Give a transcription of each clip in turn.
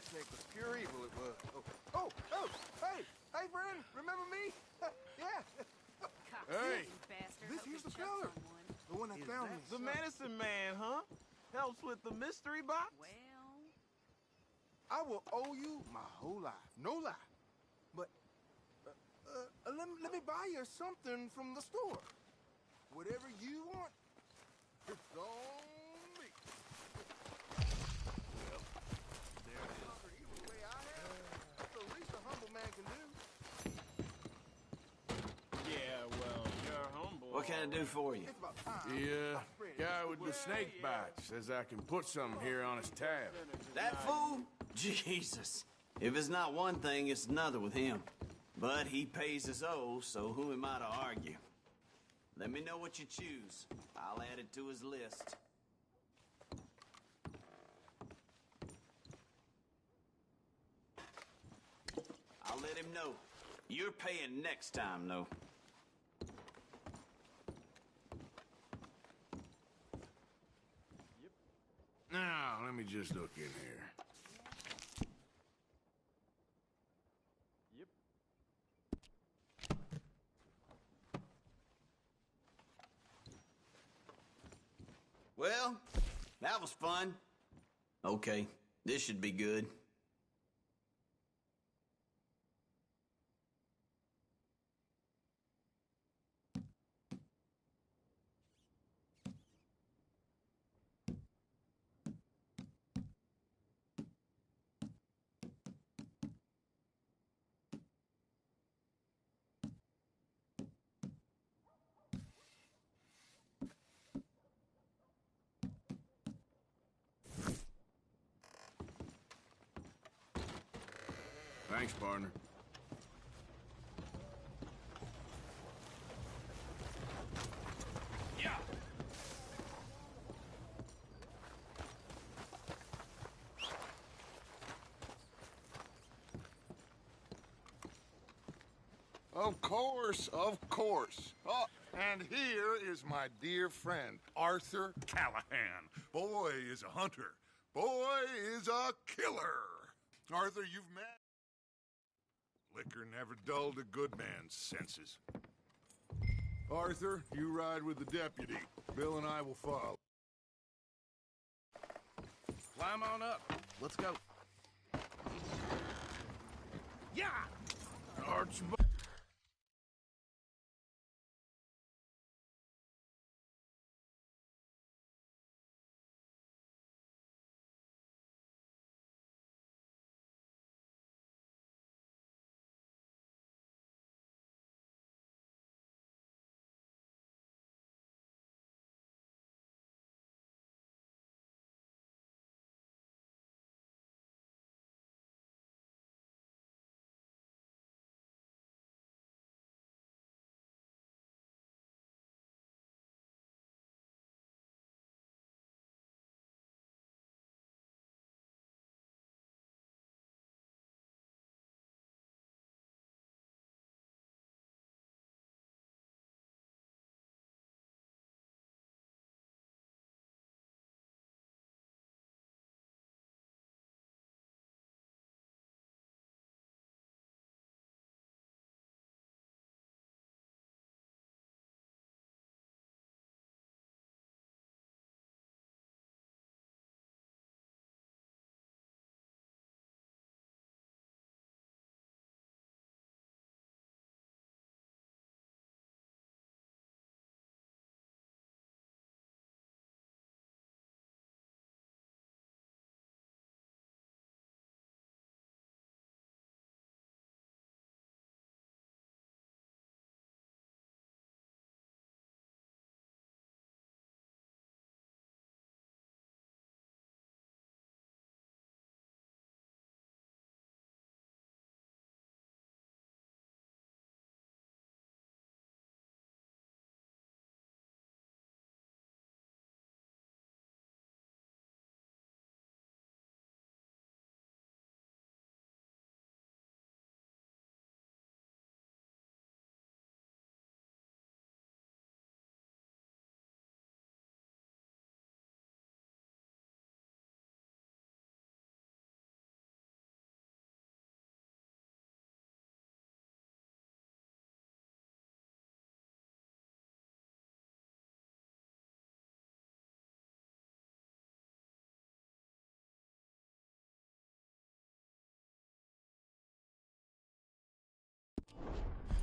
matchmake was pure evil, it was. Hey, friend, remember me? Yeah. Hey, Bastard. This here's the fella. The one that found me. the medicine man, huh? Helps with the mystery box? Well, I will owe you my whole life, no lie. But let me buy you something from the store. Whatever you want, it's on me. Well, there it is. Evil the way I have. That's the least a humble man can do. Yeah, well, you're humble. What can I do for you? It's about time. The I spread it. guy with the snake bite says I can put something here on his tab. That fool? Jesus. If it's not one thing, it's another with him. But he pays his owe, so who am I to argue? Let me know what you choose. I'll add it to his list. I'll let him know. You're paying next time, though. Now, let me just look in here. Yep. Well, that was fun. Okay, this should be good. Thanks, partner. Yeah. Of course, of course. Oh, and here is my dear friend, Arthur Callahan. Boy is a hunter. Boy is a killer. Arthur, you've met... Liquor never dulled a good man's senses. Arthur, you ride with the deputy. Bill and I will follow. Climb on up. Let's go. Yeah! Archibald.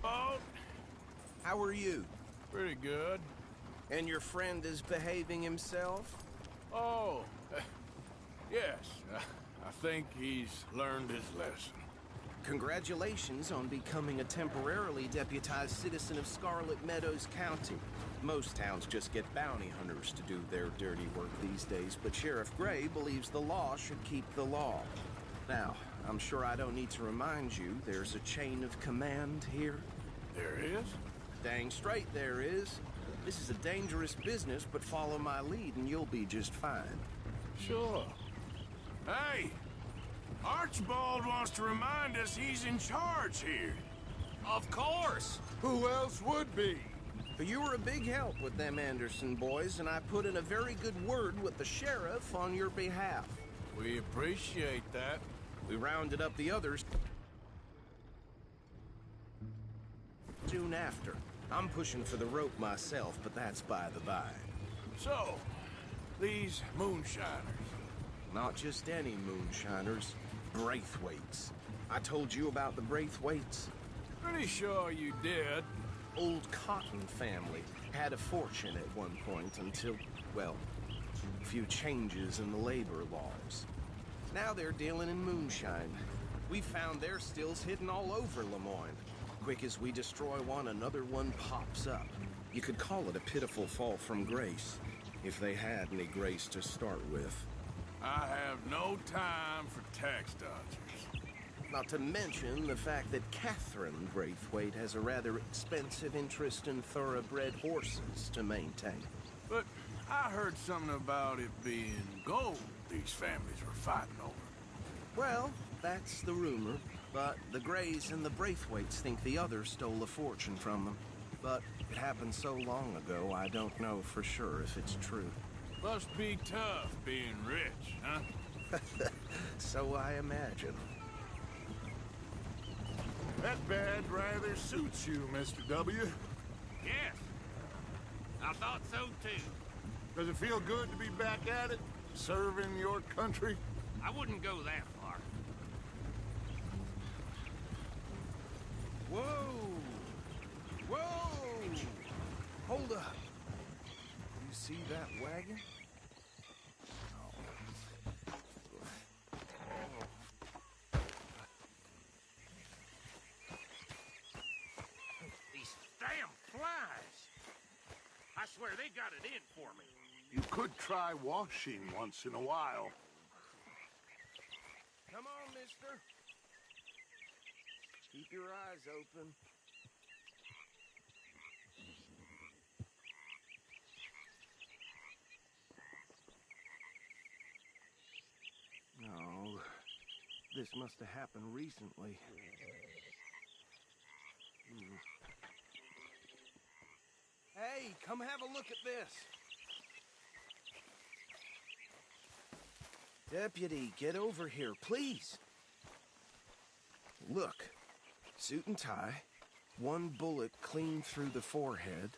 Oh, How are you? pretty good. And your friend is behaving himself? Oh, yes. I think he's learned his lesson. Congratulations on becoming a temporarily deputized citizen of Scarlet Meadows County. Most towns just get bounty hunters to do their dirty work these days, but Sheriff Gray believes the law should keep the law. Now, I'm sure I don't need to remind you there's a chain of command here. There is? Dang straight there is. This is a dangerous business, but follow my lead and you'll be just fine. Sure. Hey! Archibald wants to remind us he's in charge here. Of course. Who else would be? You were a big help with them Anderson boys, and I put in a very good word with the sheriff on your behalf. We appreciate that. We rounded up the others soon after. I'm pushing for the rope myself, but that's by the by. So, these moonshiners. Not just any moonshiners, Braithwaites. I told you about the Braithwaites? Pretty sure you did. Old Cotton family had a fortune at one point until, well, a few changes in the labor laws. Now they're dealing in moonshine. We found their stills hidden all over Lemoyne. Quick as we destroy one, another one pops up. You could call it a pitiful fall from grace, if they had any grace to start with. I have no time for tax dodgers. Not to mention the fact that Catherine Braithwaite has a rather expensive interest in thoroughbred horses to maintain. But I heard something about it being gold these families were fighting over. Well, that's the rumor, but the Grays and the Braithwaites think the others stole a fortune from them. But it happened so long ago, I don't know for sure if it's true. Must be tough being rich, huh? So I imagine. That bad rather suits you, Mr. W. Yes. I thought so too. Does it feel good to be back at it? Serving your country? I wouldn't go that far. Whoa! Whoa! Hold up. You see that wagon? These damn flies. I swear they got it in for me. You could try washing once in a while. Come on, mister. Keep your eyes open. No, this must have happened recently. Hey, come have a look at this. Deputy, get over here, please. Look, suit and tie, one bullet clean through the forehead.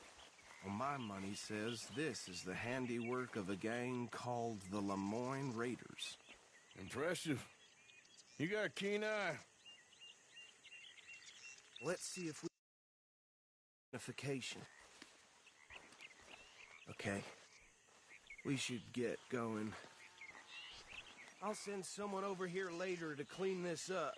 Well, my money says this is the handiwork of a gang called the Lemoyne Raiders. Impressive. You got a keen eye. Let's see if we... Identification. Okay. We should get going. I'll send someone over here later to clean this up.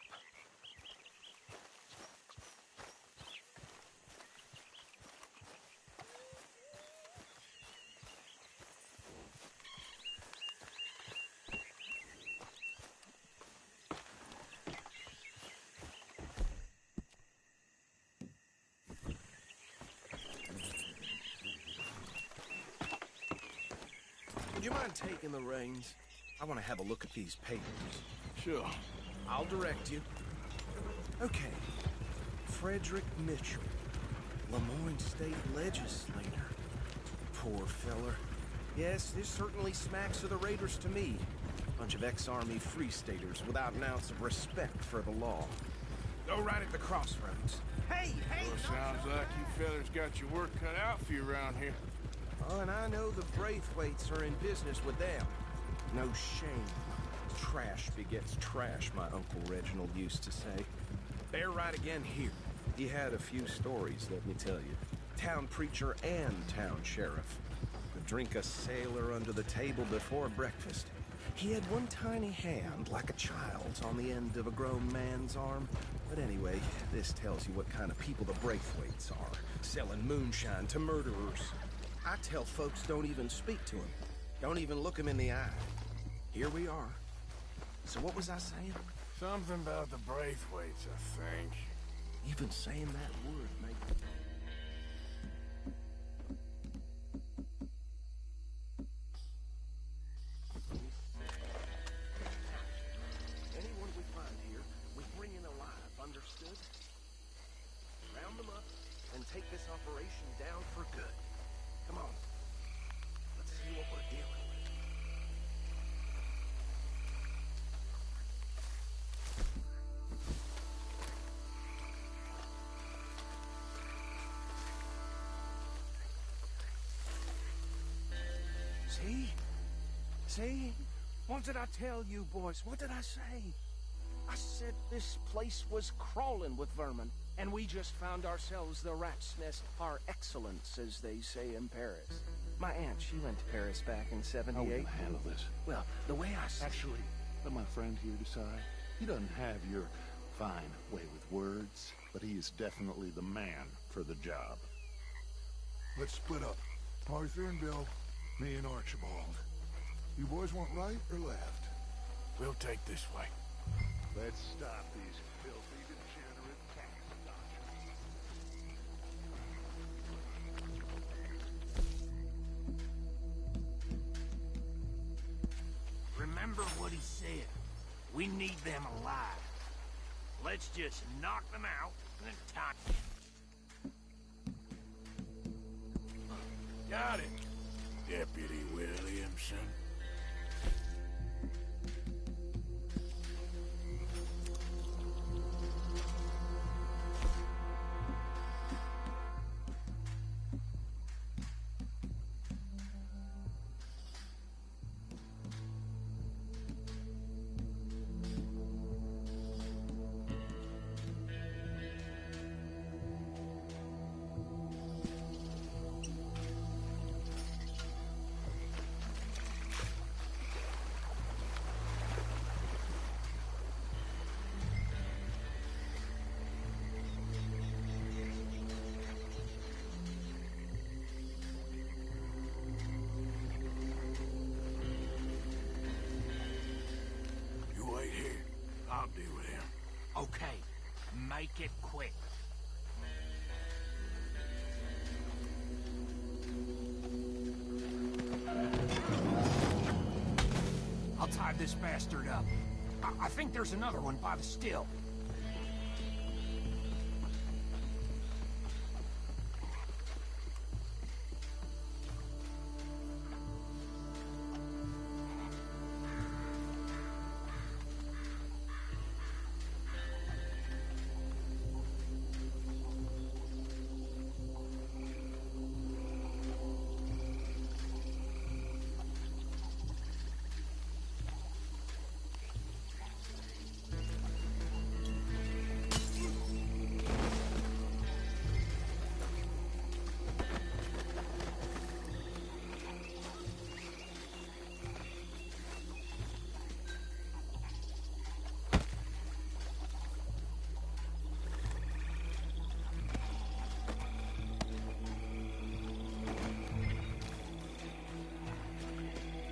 Would you mind taking the reins? I want to have a look at these papers. Sure. I'll direct you. Okay. Frederick Mitchell, Lemoyne State Legislator. Poor feller. Yes, this certainly smacks of the Raiders to me. Bunch of ex-Army Free Staters without an ounce of respect for the law. Go right at the crossroads. Hey! Well, sounds like you fellas got your work cut out for you around here. Oh, and I know the Braithwaites are in business with them. No shame. Trash begets trash, my Uncle Reginald used to say. Bear right again here. He had a few stories, let me tell you. Town preacher and town sheriff. Could drink a sailor under the table before breakfast. He had one tiny hand, like a child's, on the end of a grown man's arm. But anyway, this tells you what kind of people the Braithwaites are. Selling moonshine to murderers. I tell folks don't even speak to him. Don't even look him in the eye. Here we are. So what was I saying? Something about the Braithwaites, I think. Even saying that word, mate. Anyone we find here, we bring in alive, understood? Round them up and take this operation down for good. Come on. Let's see what we're dealing with. See? What did I tell you, boys? What did I say? I said this place was crawling with vermin, and we just found ourselves the rat's nest par excellence, as they say in Paris. My aunt, she went to Paris back in '78. How are we gonna handle this? Well, the way I said... Actually, let my friend here decide. He doesn't have your fine way with words, but he is definitely the man for the job. Let's split up. Arthur and Bill, me and Archibald. You boys want right or left? We'll take this way. Let's stop these filthy, degenerate tax dodgers. Remember what he said. We need them alive. Let's just knock them out and tie. Got it, Deputy Williamson. I'll deal with him. Okay, make it quick. I'll tie this bastard up. I think there's another one by the still.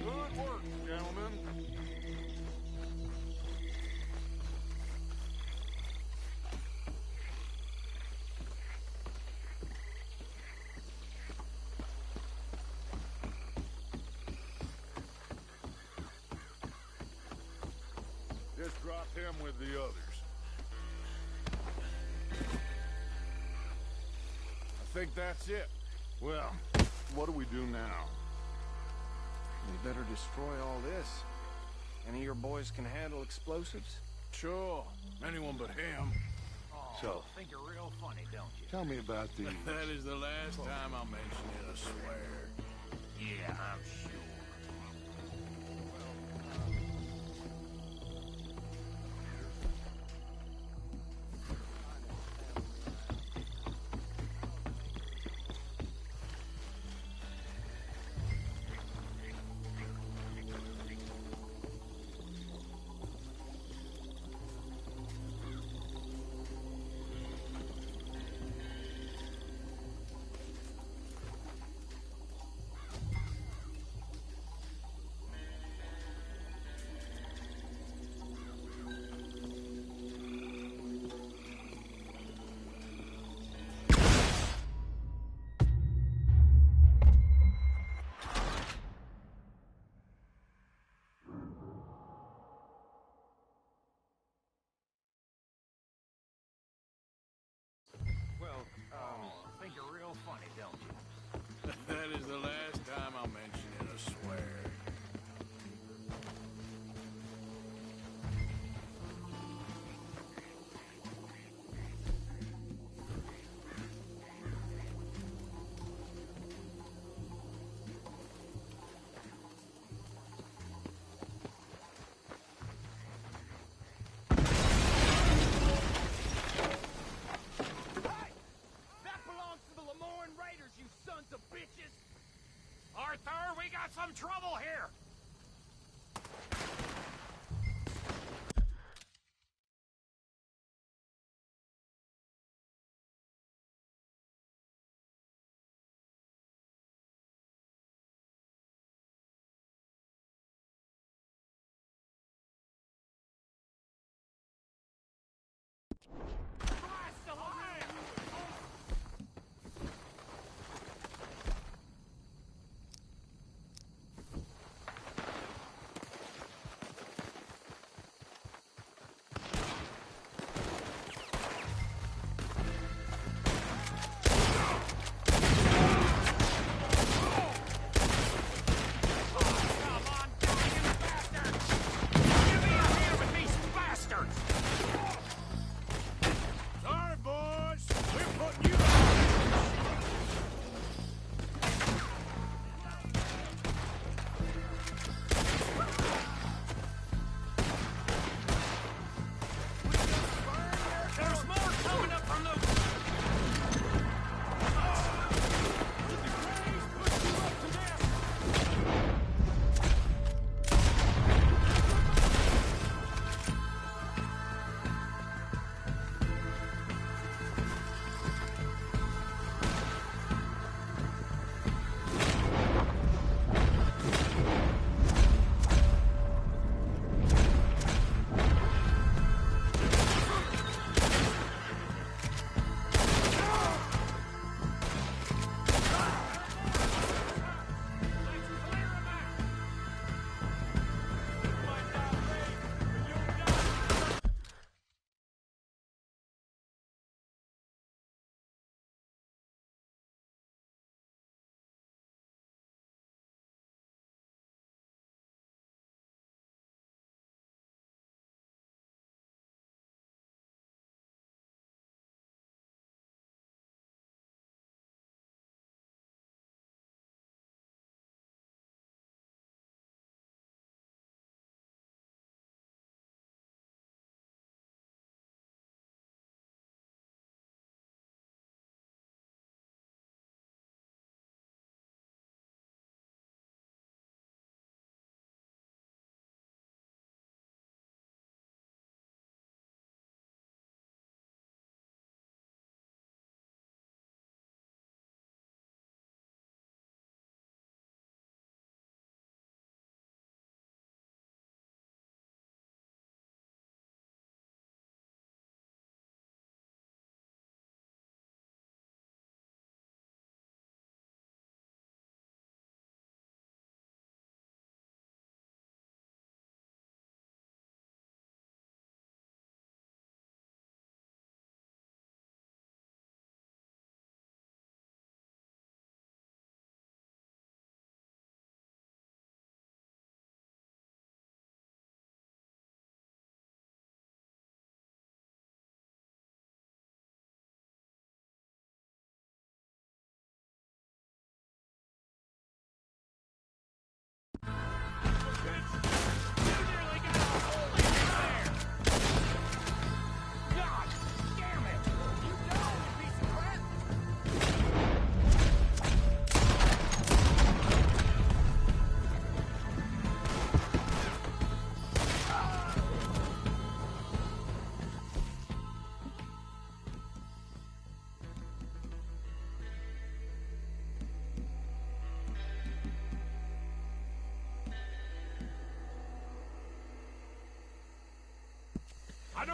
Good work, gentlemen. Just drop him with the others. I think that's it. Well, what do we do now? We better destroy all this. Any of your boys can handle explosives? Sure, anyone but him. Oh, So- think you're real funny, don't you? Tell me about these. That is the last time I'll mention it, I swear. Yeah, I'm sure.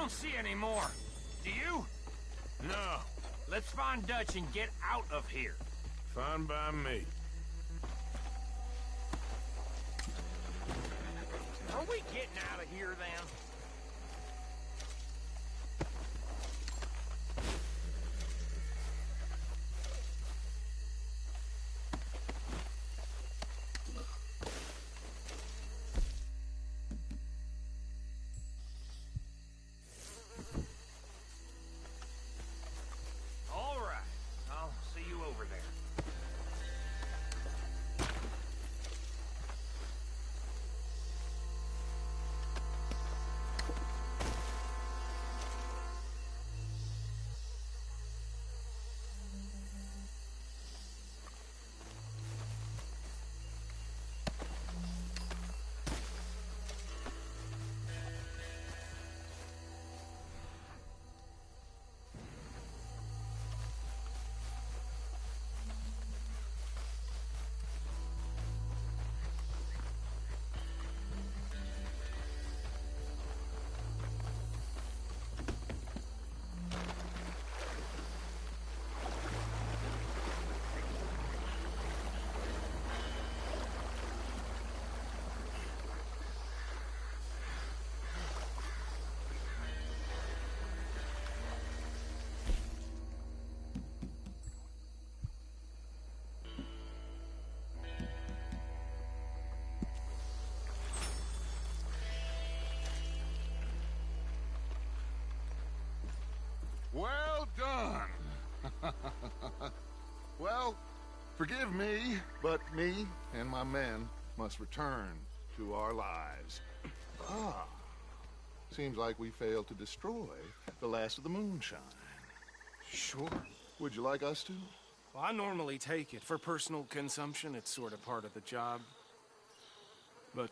don't see any more. Do you? No, Let's find Dutch and get out of here. fine by me. Are we getting out of here, then? All right. I'll see you over there. Well done. Well, forgive me, but me and my men must return to our lives. Ah, seems like we failed to destroy the last of the moonshine. Sure. Would you like us to? Well, I normally take it for personal consumption. It's sort of part of the job. But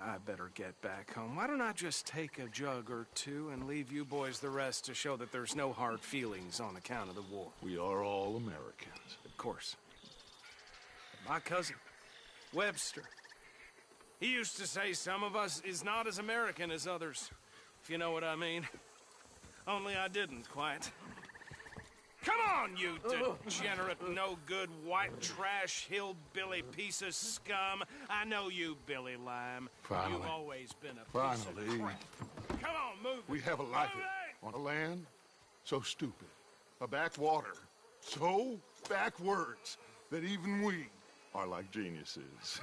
I better get back home. Why don't I just take a jug or two and leave you boys the rest to show that there's no hard feelings on account of the war? We are all Americans. Of course. My cousin, Webster, he used to say some of us is not as American as others, if you know what I mean. Only I didn't quite. Come on, you degenerate, no-good, white trash, hillbilly piece of scum. I know you, Billy Lime. Finally. You've always been a piece of Finally. crap. Come on, move it. We have a life Move it! on a land so stupid, a backwater so backwards that even we are like geniuses.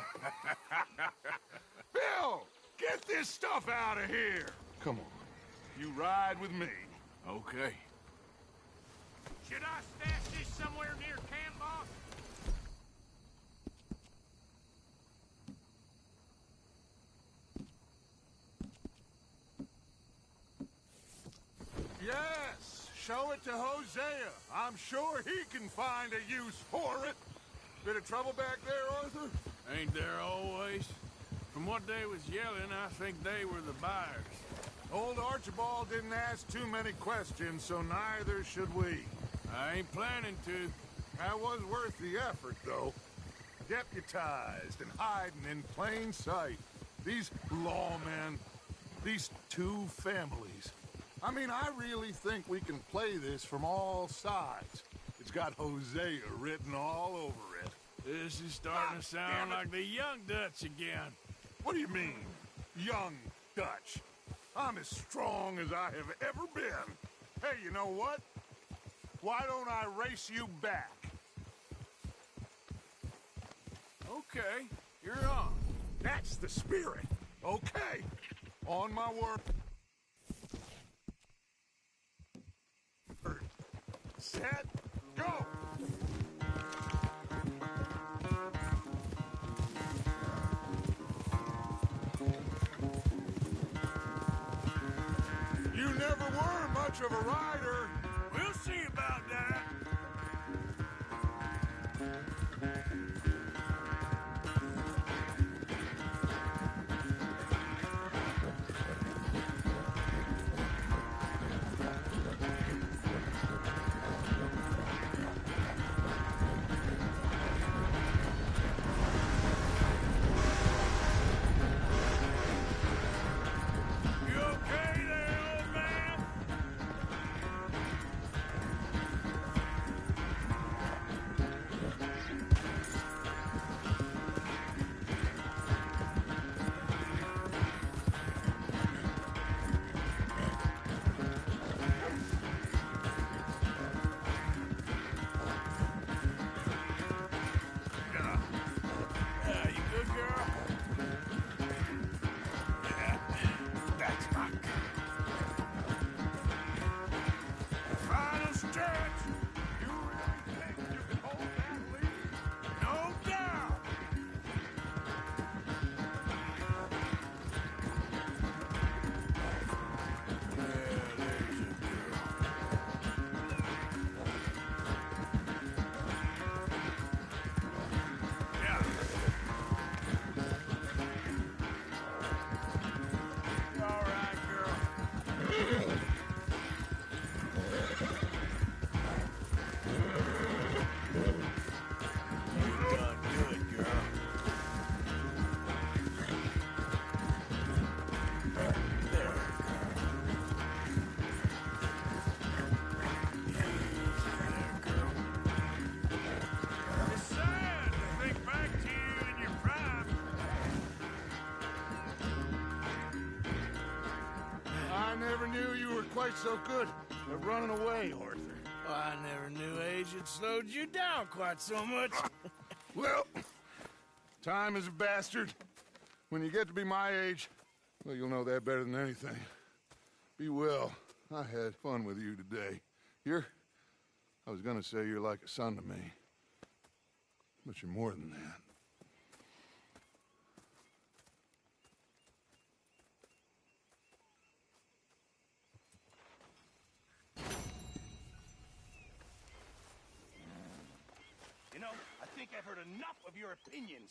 Bill, get this stuff out of here. Come on, you ride with me. Okay. Should I stash this somewhere near camp, boss? Yes, show it to Hosea. I'm sure he can find a use for it. Bit of trouble back there, Arthur? Ain't there always? From what they was yelling, I think they were the buyers. Old Archibald didn't ask too many questions, so neither should we. I ain't planning to. That was worth the effort, though. Deputized and hiding in plain sight. These lawmen, these two families. I mean, I really think we can play this from all sides. It's got Hosea written all over it. This is starting to sound like the young Dutch again. What do you mean, young Dutch? I'm as strong as I have ever been. Hey, you know what? Why don't I race you back? Okay, you're on. That's the spirit. Okay. On my word. Set, go! You never were much of a rider. We'll see about that. You okay there, old man? so good at running away, Arthur? Oh, I never knew age had slowed you down quite so much. Well, time is a bastard. When you get to be my age, well, you'll know that better than anything. Be well. I had fun with you today. I was gonna say you're like a son to me. But you're more than that. You know, I think I've heard enough of your opinions.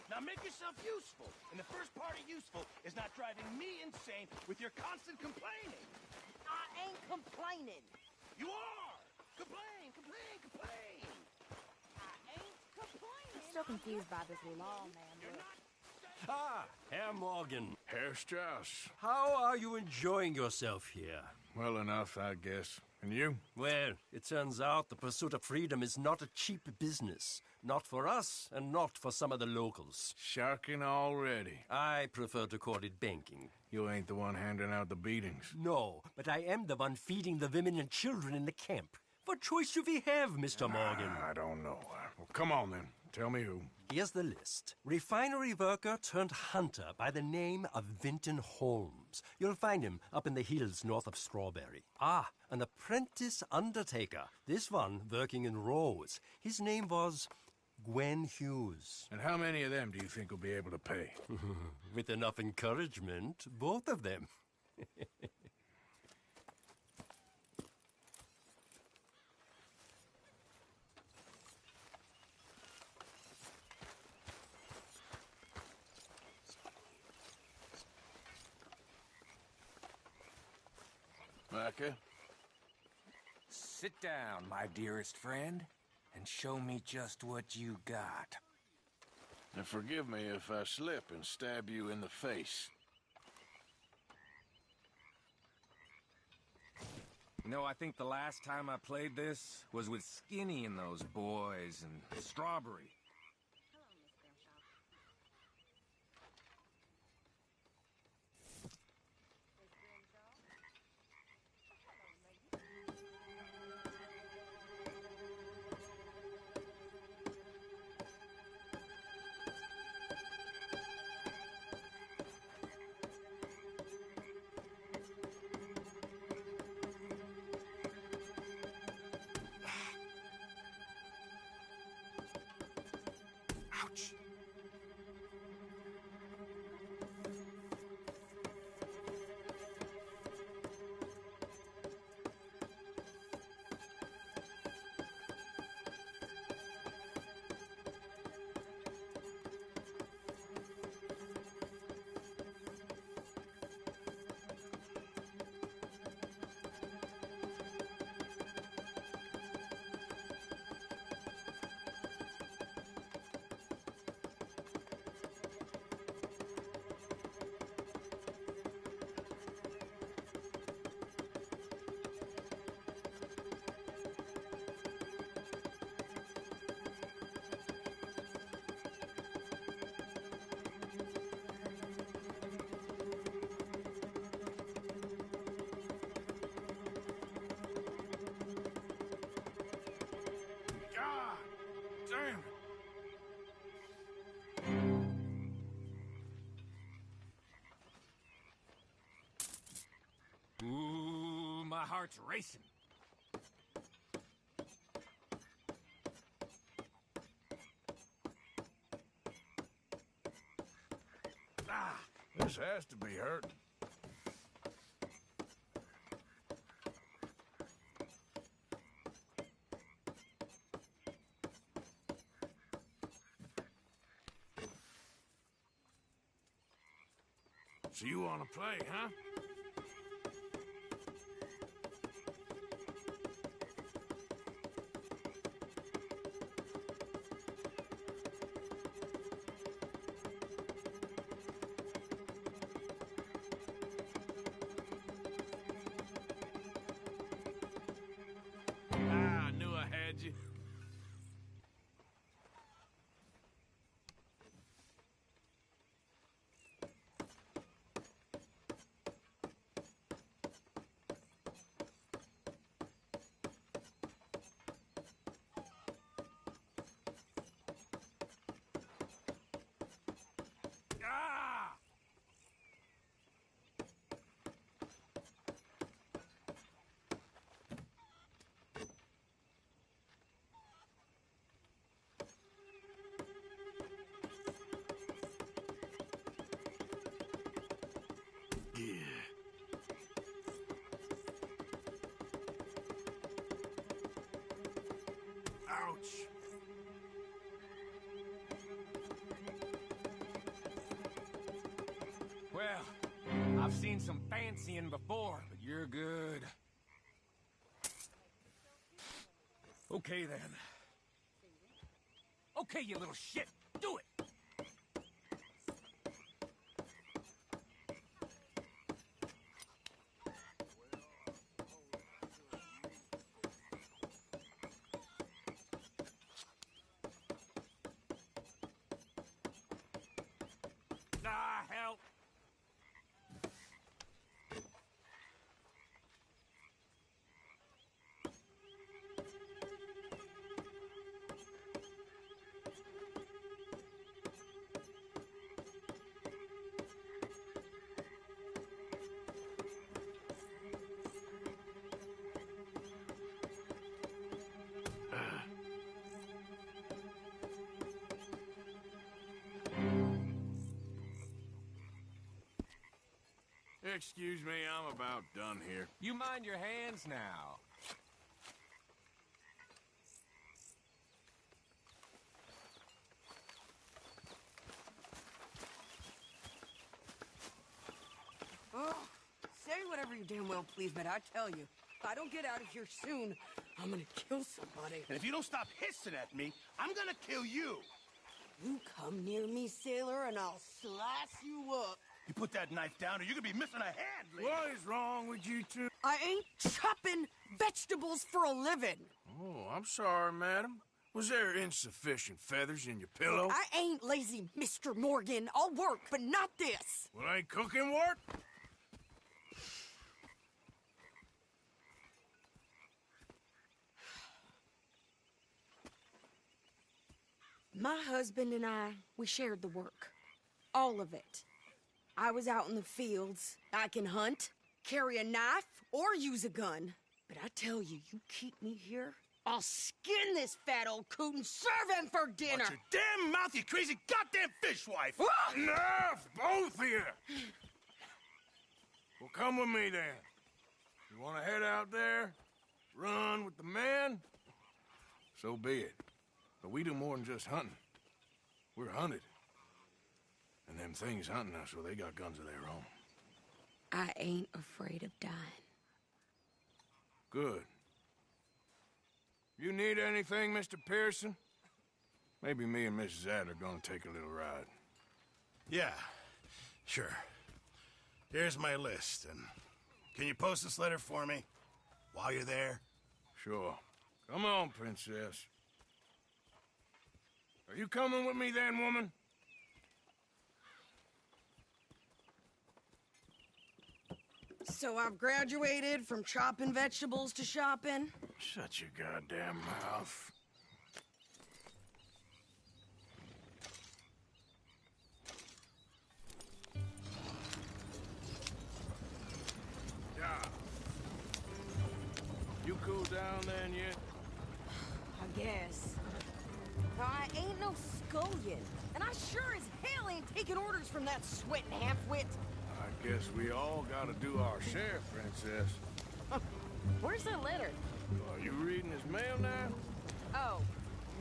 Now make yourself useful. And the first part of useful is not driving me insane with your constant complaining. I ain't complaining. You are! Complain, complain, complain! I ain't complaining. I'm still confused by this lawman You're look. not... Ah, Herr Morgan. Herr Strauss. How are you enjoying yourself here? Well enough, I guess. And you? Well, it turns out the pursuit of freedom is not a cheap business. Not for us, and not for some of the locals. Sharking already. I prefer to call it banking. You ain't the one handing out the beatings. No, but I am the one feeding the women and children in the camp. What choice do we have, Mr. Morgan? I don't know. Well, come on then. Tell me who. Here's the list. Refinery worker turned hunter by the name of Vinton Holmes. You'll find him up in the hills north of Strawberry. Ah, an apprentice undertaker. This one working in Rose. His name was Gwen Hughes. And how many of them do you think will be able to pay? With enough encouragement, both of them. Micah? Sit down, my dearest friend, and show me just what you got. And forgive me if I slip and stab you in the face. You know, I think the last time I played this was with Skinny and those boys and Strawberry. Ouch! God damn it! Ooh, my heart's racing. This has to be hurting. So you want to play, huh? Ah, I knew I had you. Ah! Ouch! Well, I've seen some fancying before, but you're good. Okay, then. Okay, you little shit. Do it! Ah, help! Excuse me, I'm about done here. You mind your hands now. Oh, say whatever you damn well please, but I tell you, if I don't get out of here soon, I'm gonna kill somebody. And if you don't stop hissing at me, I'm gonna kill you. You come near me, sailor, and I'll slice you up. You put that knife down or you're gonna be missing a hand, lady. What is wrong with you two? I ain't chopping vegetables for a living. Oh, I'm sorry, madam. Was there insufficient feathers in your pillow? I ain't lazy, Mr. Morgan. I'll work, but not this. Well, ain't cooking work? My husband and I, we shared the work. All of it. I was out in the fields. I can hunt, carry a knife, or use a gun. But I tell you, you keep me here, I'll skin this fat old coot and serve him for dinner. Watch your damn mouth, you crazy goddamn fishwife! Enough, both of you! Well, come with me, then. You want to head out there, run with the men? So be it. But we do more than just hunting. We're hunted. And them things hunting us, well, they got guns of their own. I ain't afraid of dying. Good. You need anything, Mr. Pearson? Maybe me and Mrs. Adler gonna take a little ride. Yeah, sure. Here's my list, and can you post this letter for me while you're there? Sure. Come on, princess. Are you coming with me then, woman? So I've graduated from chopping vegetables to shopping? Shut your goddamn mouth. Yeah. You cool down then yet? I guess. I ain't no scullion, and I sure as hell ain't taking orders from that sweating half-wit. I guess we all gotta do our share, princess. Where's that letter? Are you reading his mail now? Oh,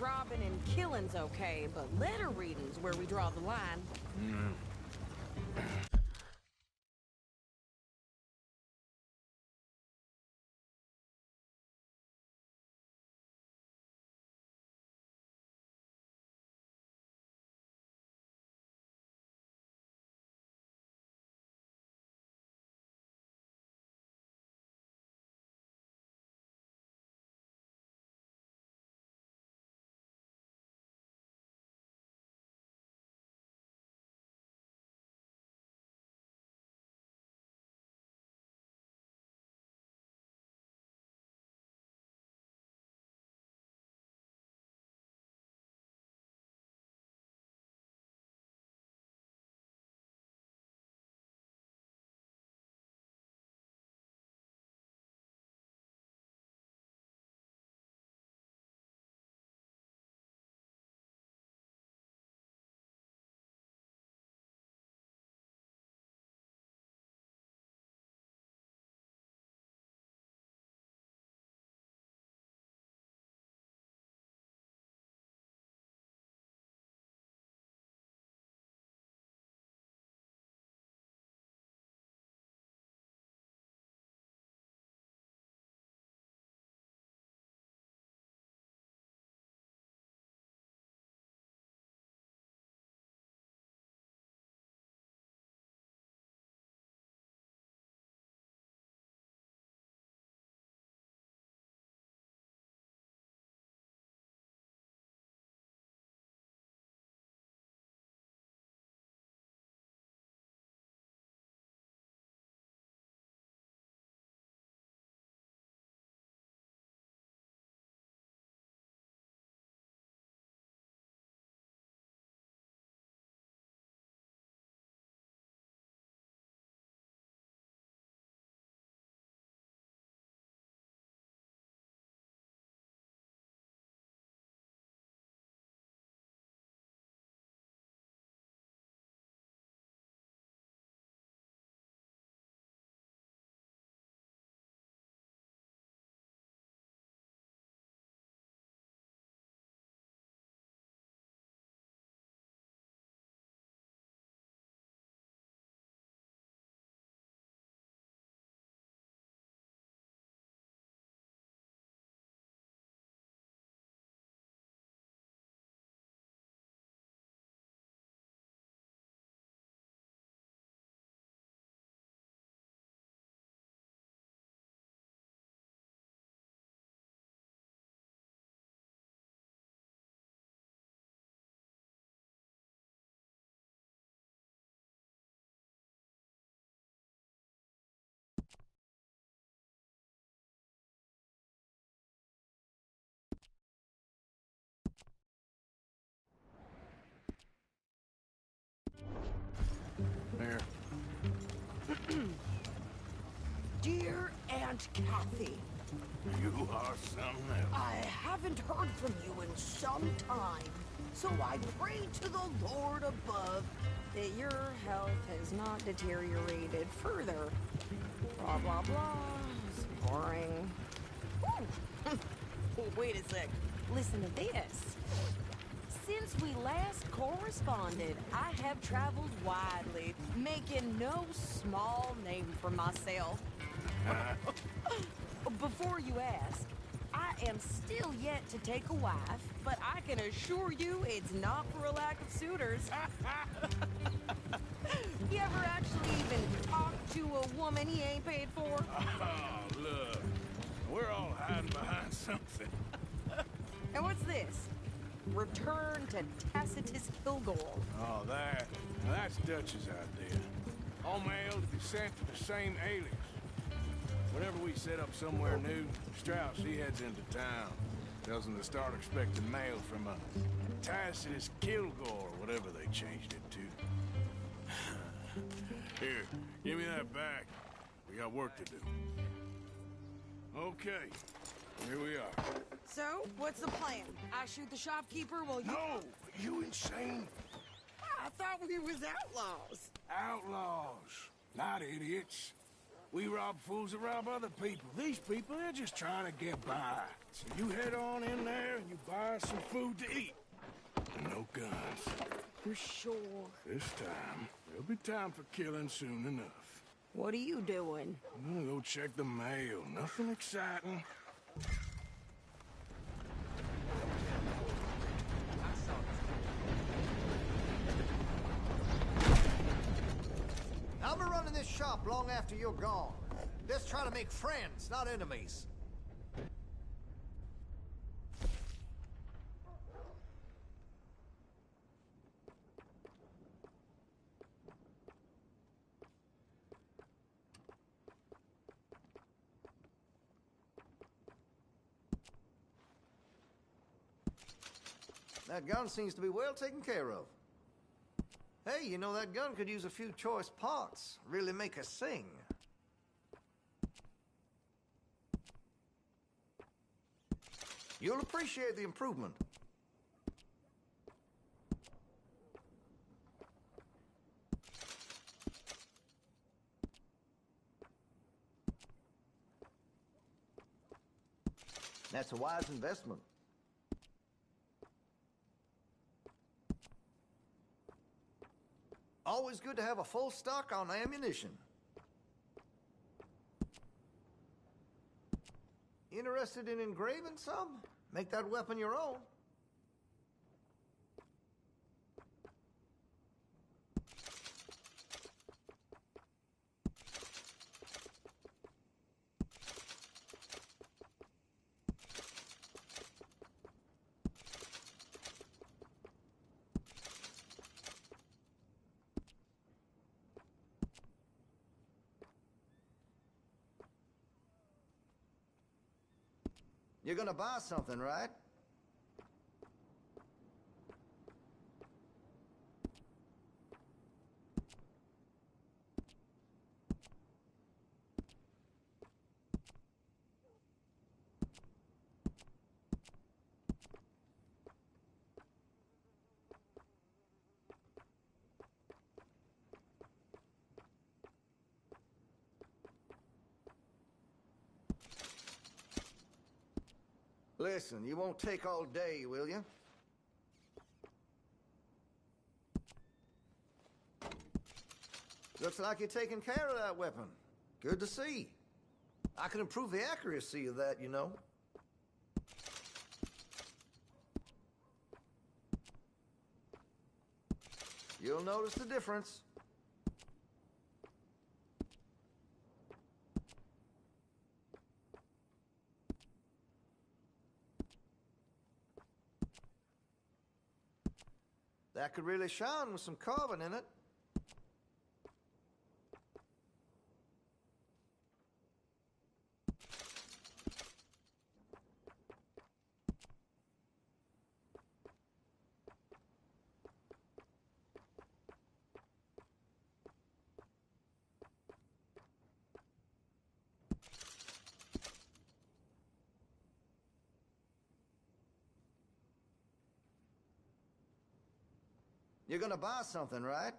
robbing and killing's okay, but letter reading's where we draw the line. want Kathy. You are something else. I haven't heard from you in some time, so I pray to the Lord above that your health has not deteriorated further. Blah, blah, blah. It's boring. Ooh. Wait a sec. Listen to this. Since we last corresponded, I have traveled widely, making no small name for myself. Before you ask, I am still yet to take a wife, but I can assure you it's not for a lack of suitors. You ever actually even talk to a woman he ain't paid for? Oh, look. We're all hiding behind something. And what's this? Return to Tacitus Kilgore. Oh, that's Dutch's idea. All mail to be sent to the same alias. Whenever we set up somewhere new, Strauss, he heads into town. Tells them to start expecting mail from Tacitus Kilgore, whatever they changed it to. Here, give me that back. We got work to do. Okay, here we are. So, what's the plan? I shoot the shopkeeper while you... No! You insane? I thought we was outlaws. Outlaws, not idiots. We rob fools that rob other people. These people, they're just trying to get by. So you head on in there and you buy some food to eat. And no guns. You're sure? This time, there'll be time for killing soon enough. What are you doing? I'm gonna go check the mail. Nothing exciting. I'll be running this shop long after you're gone. Let's try to make friends, not enemies. That gun seems to be well taken care of. Hey, you know, that gun could use a few choice parts. Really make us sing. You'll appreciate the improvement. That's a wise investment. Always good to have a full stock on ammunition. Interested in engraving some? Make that weapon your own. You're gonna buy something, right? Listen, you won't take all day, will you? Looks like you're taking care of that weapon. Good to see. I can improve the accuracy of that, you know. You'll notice the difference. That could really shine with some carbon in it. You're gonna buy something, right?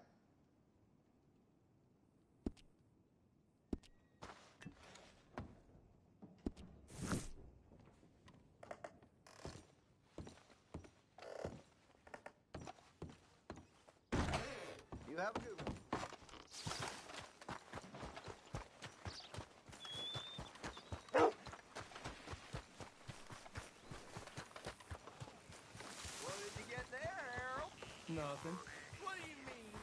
You have a good one. What did you get there, Harold? Nothing. What do you mean?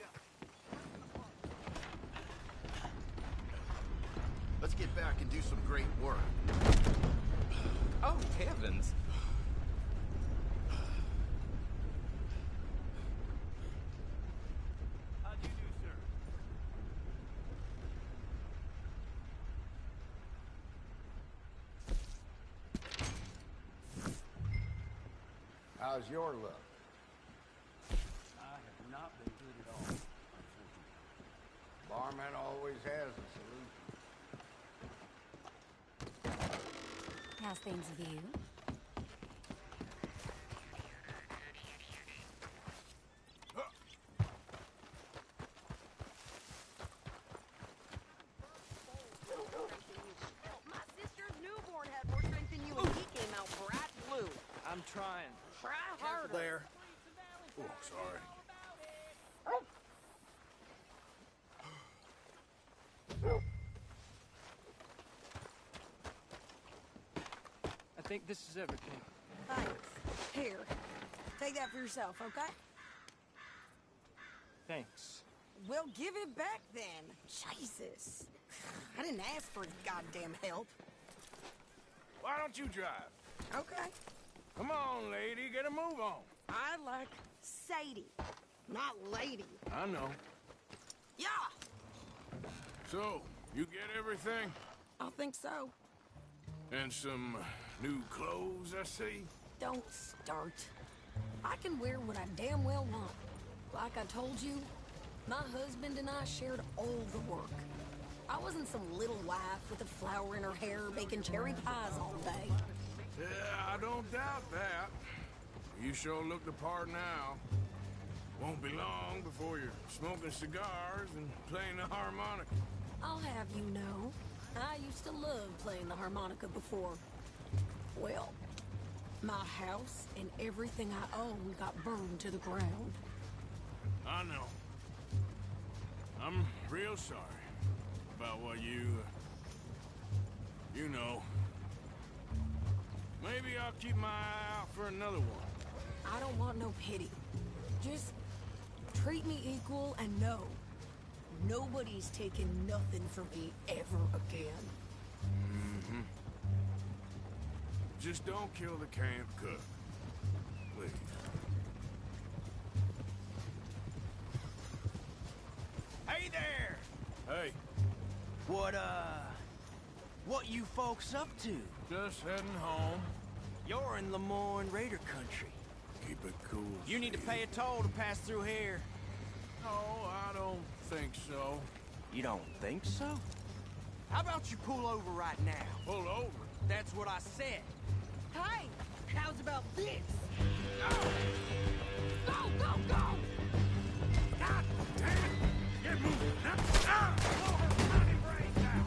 Let's get back and do some great work. Oh, heavens. How do you do, sir? How's your luck? I have not been good at all, unfortunately. Barman always has a solution. How's things with you? My sister's newborn had more strength than you, and he came out bright blue. I'm trying. Try harder. There. Oh, sorry. I think this is everything. Thanks. Here, take that for yourself, okay? Thanks. Well, give it back then. Jesus. I didn't ask for goddamn help. Why don't you drive? Okay. Come on, lady, get a move on. I like Sadie, not lady. I know. Yeah, So, you get everything? I think so. And some new clothes, I see? Don't start. I can wear what I damn well want. Like I told you, my husband and I shared all the work. I wasn't some little wife with a flower in her hair baking cherry pies all day. Yeah, I don't doubt that. You sure look the part now. Won't be long before you're smoking cigars and playing the harmonica. I'll have you know, I used to love playing the harmonica before. Well, my house and everything I owned got burned to the ground. I know. I'm real sorry about what you know. Maybe I'll keep my eye out for another one. I don't want no pity. Just treat me equal and know nobody's taking nothing from me ever again. Mm-hmm. Just don't kill the camp cook. Please. Hey there! Hey, What you folks up to? just heading home. You're in Lemoyne Raider country. Keep it cool. You need to Steve. pay a toll to pass through here. No, I don't think so. You don't think so? How about you pull over right now? Pull over. That's what I said. Hey, how's about this? No! Go, go, go! God damn it! Get moving! Ah! Blow her bloody brains out!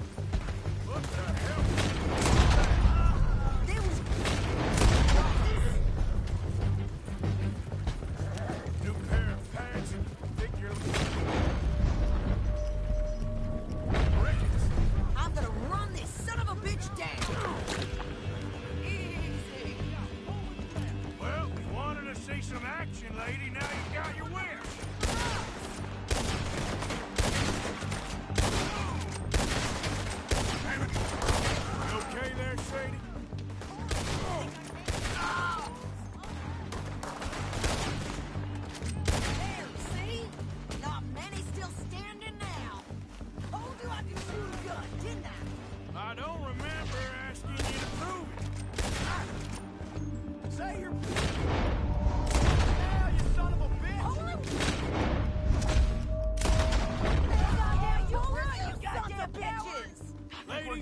What the hell? There was... New pair of pants. Think you're... Rickets! I'm gonna run this son of a bitch down! Easy! Well, you wanted to see some action, lady. Now you got your wish. Damn it. You okay there, Sadie? There, see? Not many still standing now. Told you I could shoot a gun, didn't I? I don't remember asking you to prove it. Say you're... Now, you son of a bitch! Hold him! You're right, you goddamn bitches! Lady,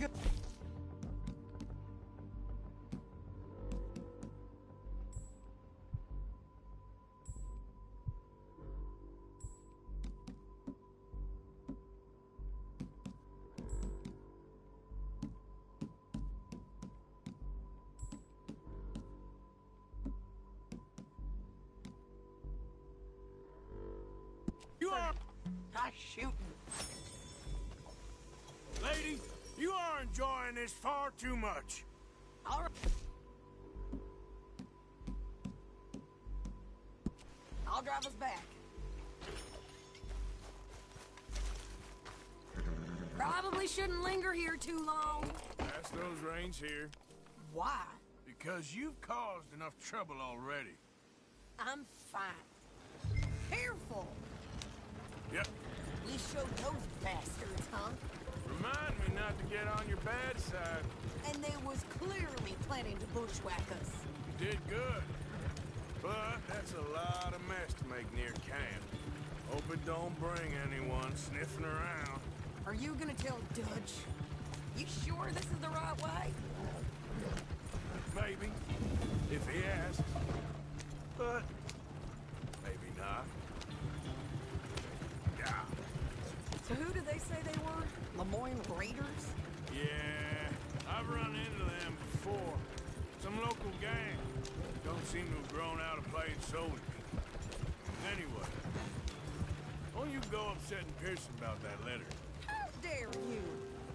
I shooting. Lady, you are enjoying this far too much. All right. I'll drive us back. Probably shouldn't linger here too long. Pass those reins here. Why? Because you've caused enough trouble already. I'm fine. Careful! Yep. We showed those bastards, huh? Remind me not to get on your bad side. And they was clearly planning to bushwhack us. You did good. But that's a lot of mess to make near camp. Hope it don't bring anyone sniffing around. Are you gonna tell Dutch? You sure this is the right way? Maybe. If he asks. But maybe not. Yeah. So who did they say they were? Lemoyne Raiders? Yeah, I've run into them before. Some local gang. Don't seem to have grown out of playing soldiers. Anyway, why don't you go upsetting Pearson about that letter? How dare you?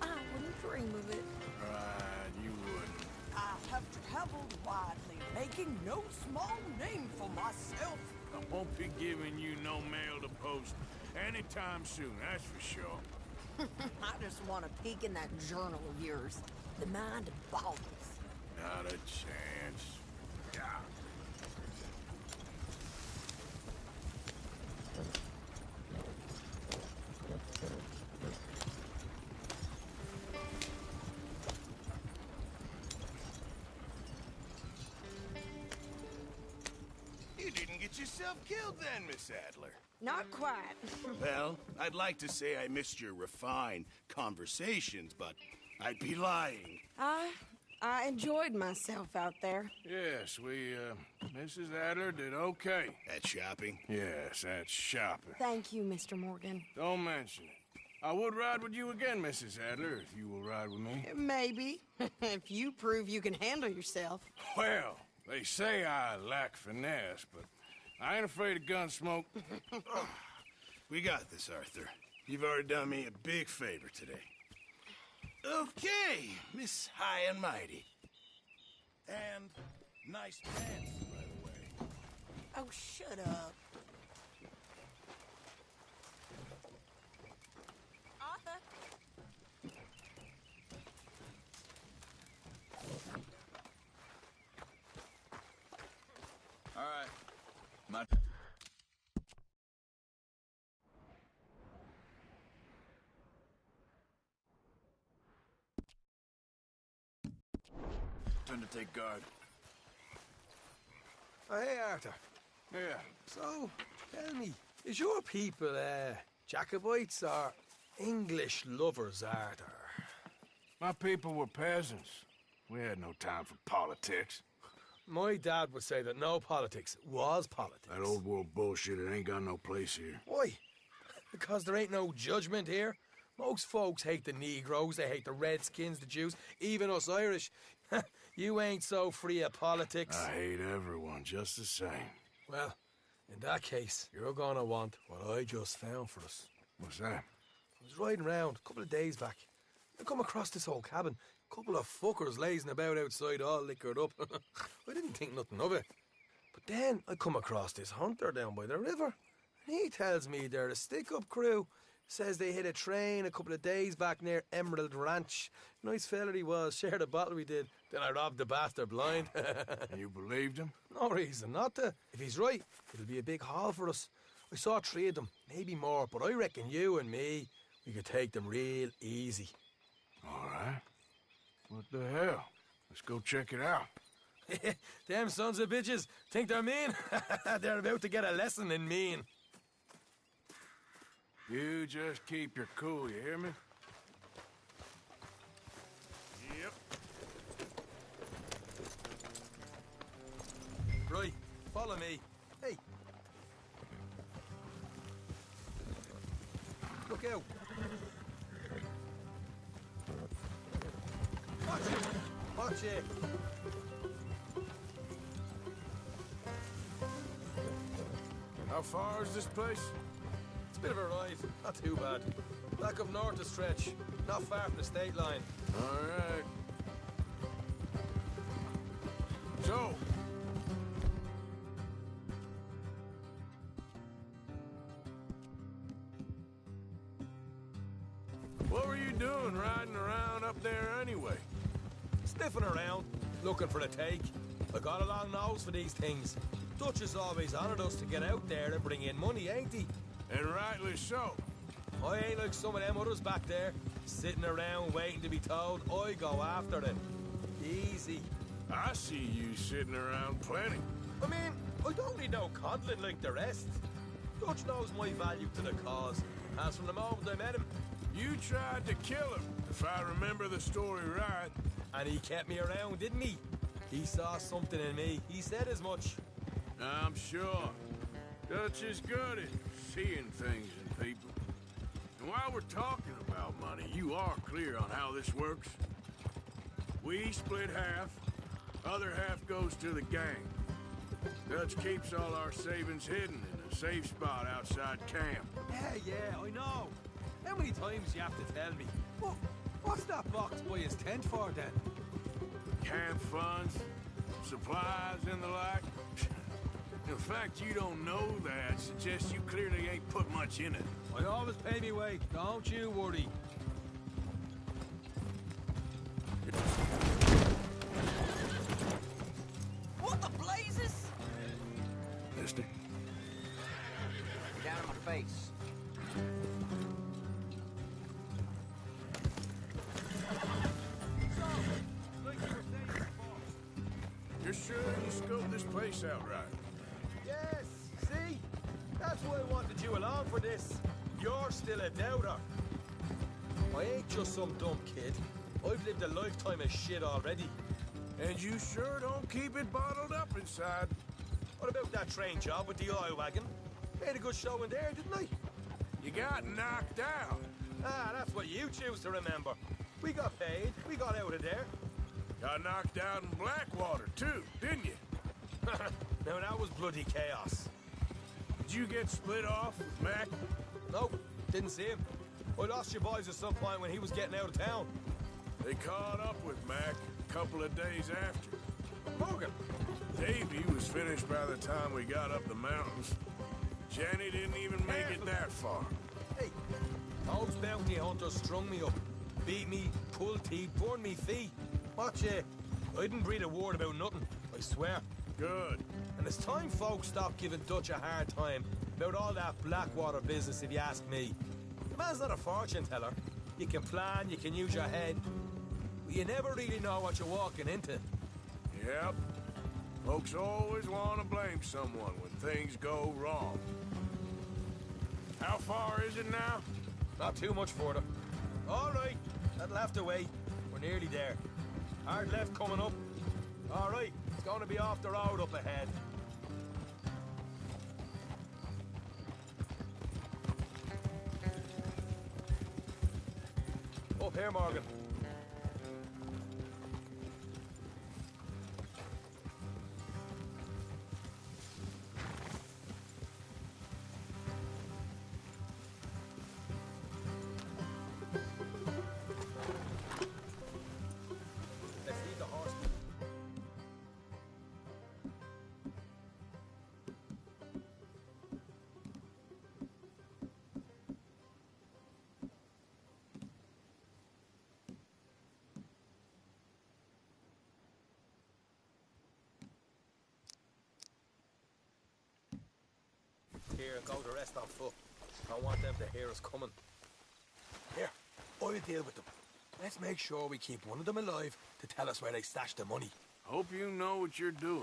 I wouldn't dream of it. Right, you wouldn't. I have traveled widely, making no small name for myself. I won't be giving you no mail to post anytime soon, that's for sure. I just want to peek in that journal of yours. The mind boggles. Not a chance. Yeah. You didn't get yourself killed then, Miss Adler. Not quite. Well, I'd like to say I missed your refined conversations, but I'd be lying. I enjoyed myself out there. Yes, Mrs. Adler did okay. At shopping? Yes, at shopping. Thank you, Mr. Morgan. Don't mention it. I would ride with you again, Mrs. Adler, if you will ride with me. Maybe. If you prove you can handle yourself. Well, they say I lack finesse, but I ain't afraid of gun smoke. We got this, Arthur. You've already done me a big favor today. Okay, Miss High and Mighty. And nice pants, by the way. Oh, shut up. Arthur? All right. My... Time to take guard. Oh, hey, Arthur. Yeah. So, tell me, is your people, Jacobites or English lovers, Arthur? My people were peasants. We had no time for politics. My dad would say that no politics was politics. That old world bullshit, it ain't got no place here. Why? Because there ain't no judgment here. Most folks hate the Negroes, they hate the Redskins, the Jews, even us Irish. You ain't so free of politics. I hate everyone just the same. Well, in that case, you're gonna want what I just found for us. What's that? I was riding around a couple of days back. I come across this old cabin. A couple of fuckers lazing about outside all liquored up. I didn't think nothing of it. But then I come across this hunter down by the river. And he tells me they're a stick-up crew. Says they hit a train a couple of days back near Emerald Ranch. Nice fella he was, shared a bottle we did. Then I robbed the bastard blind. And you believed him? No reason not to. If he's right, it'll be a big haul for us. I saw 3 of them, maybe more, but I reckon you and me, we could take them real easy. All right. What the hell? Let's go check it out. Them sons of bitches think they're mean. They're about to get a lesson in mean. You just keep your cool, you hear me? Yep. Right, follow me. Hey. Look out. Watch it. Watch it. How far is this place? It's bit of a ride. Not too bad. Back up north a stretch. Not far from the state line. All right. So, what were you doing riding around up there anyway? Sniffing around, looking for a take. I got a long nose for these things. Dutch has always honoured us to get out there and bring in money, ain't he? And rightly so. I ain't like some of them others back there, sitting around waiting to be told I go after it. Easy. I see you sitting around plenty. I mean, I don't need no coddling like the rest. Dutch knows my value to the cause, as from the moment I met him. You tried to kill him, if I remember the story right. And he kept me around, didn't he? He saw something in me. He said as much. I'm sure. Dutch is good at seeing things in people. And while we're talking about money, you are clear on how this works? We split half, other half goes to the gang. Dutch keeps all our savings hidden in a safe spot outside camp. Yeah, I know. How many times you have to tell me? What's that box by his tent for, then? Camp funds, supplies, and the like. The fact you don't know that suggests you clearly ain't put much in it. I always pay me way, don't you worry. What the blazes? Mister? Down in my face. You're sure you scoped this place out right? Yes, see? That's why I wanted you along for this. You're still a doubter. I ain't just some dumb kid. I've lived a lifetime of shit already. And you sure don't keep it bottled up inside. What about that train job with the oil wagon? Made a good show in there, didn't I? You got knocked out. Ah, that's what you choose to remember. We got paid. We got out of there. Got knocked out in Blackwater, too, didn't you? Now, that was bloody chaos. Did you get split off with Mac? Nope, didn't see him. I lost your boys at some point when he was getting out of town. They caught up with Mac a couple of days after. Morgan! Davy was finished by the time we got up the mountains. Jenny didn't even make it that far. Hey, those bounty hunters strung me up. Beat me, pulled teeth, burned me feet. Watch it. I didn't breathe a word about nothing, I swear. Good. And it's time folks stop giving Dutch a hard time about all that Blackwater business, if you ask me. The man's not a fortune teller. You can plan, you can use your head, but you never really know what you're walking into. Yep. Folks always want to blame someone when things go wrong. How far is it now? Not too much further. All right, that'll have to wait. We're nearly there. Hard left coming up. All right, it's going to be off the road up ahead. Up here, Morgan. Let's leave the horse. Here and go the rest on foot. I want them to hear us coming. Here, I'll deal with them. Let's make sure we keep one of them alive to tell us where they stashed the money. Hope you know what you're doing.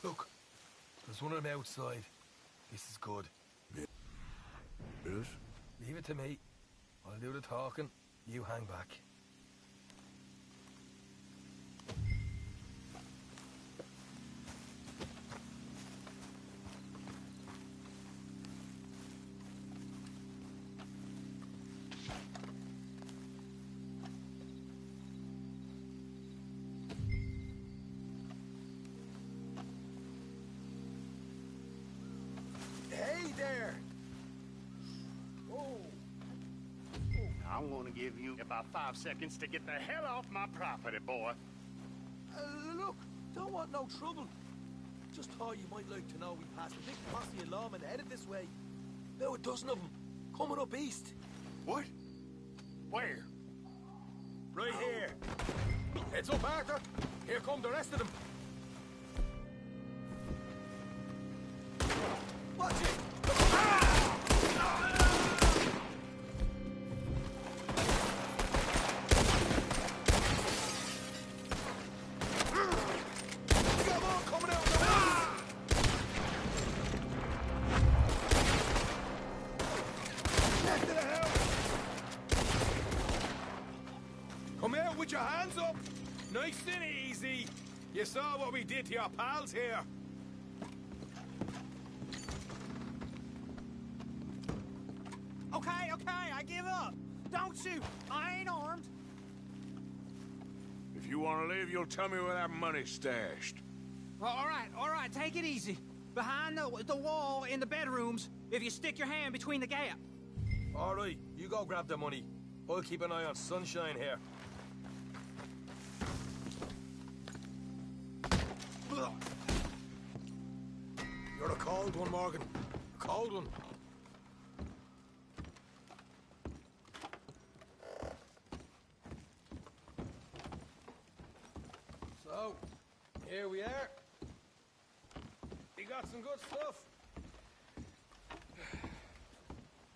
Look, there's one of them outside. This is good. Yes? Leave it to me. I'll do the talking. You hang back. there! Oh! I'm gonna give you about 5 seconds to get the hell off my property, boy. Look, don't want no trouble. Just thought you might like to know we passed a big posse of lawmen headed this way. About a dozen of them, coming up east. What? Where? Right here. Heads up, Arthur. Here come the rest of them. Watch it! Come on, coming out the Get to the house! Come out with your hands up! Nice and easy. You saw what we did to your pals here. Okay, I give up. Don't shoot. I ain't armed. If you want to leave, you'll tell me where that money's stashed. Well, all right, take it easy. Behind the wall in the bedrooms, if you stick your hand between the gap. All right, you go grab the money. I'll keep an eye on Sunshine here. You're a cold one, Morgan. A cold one. So, here we are. We got some good stuff.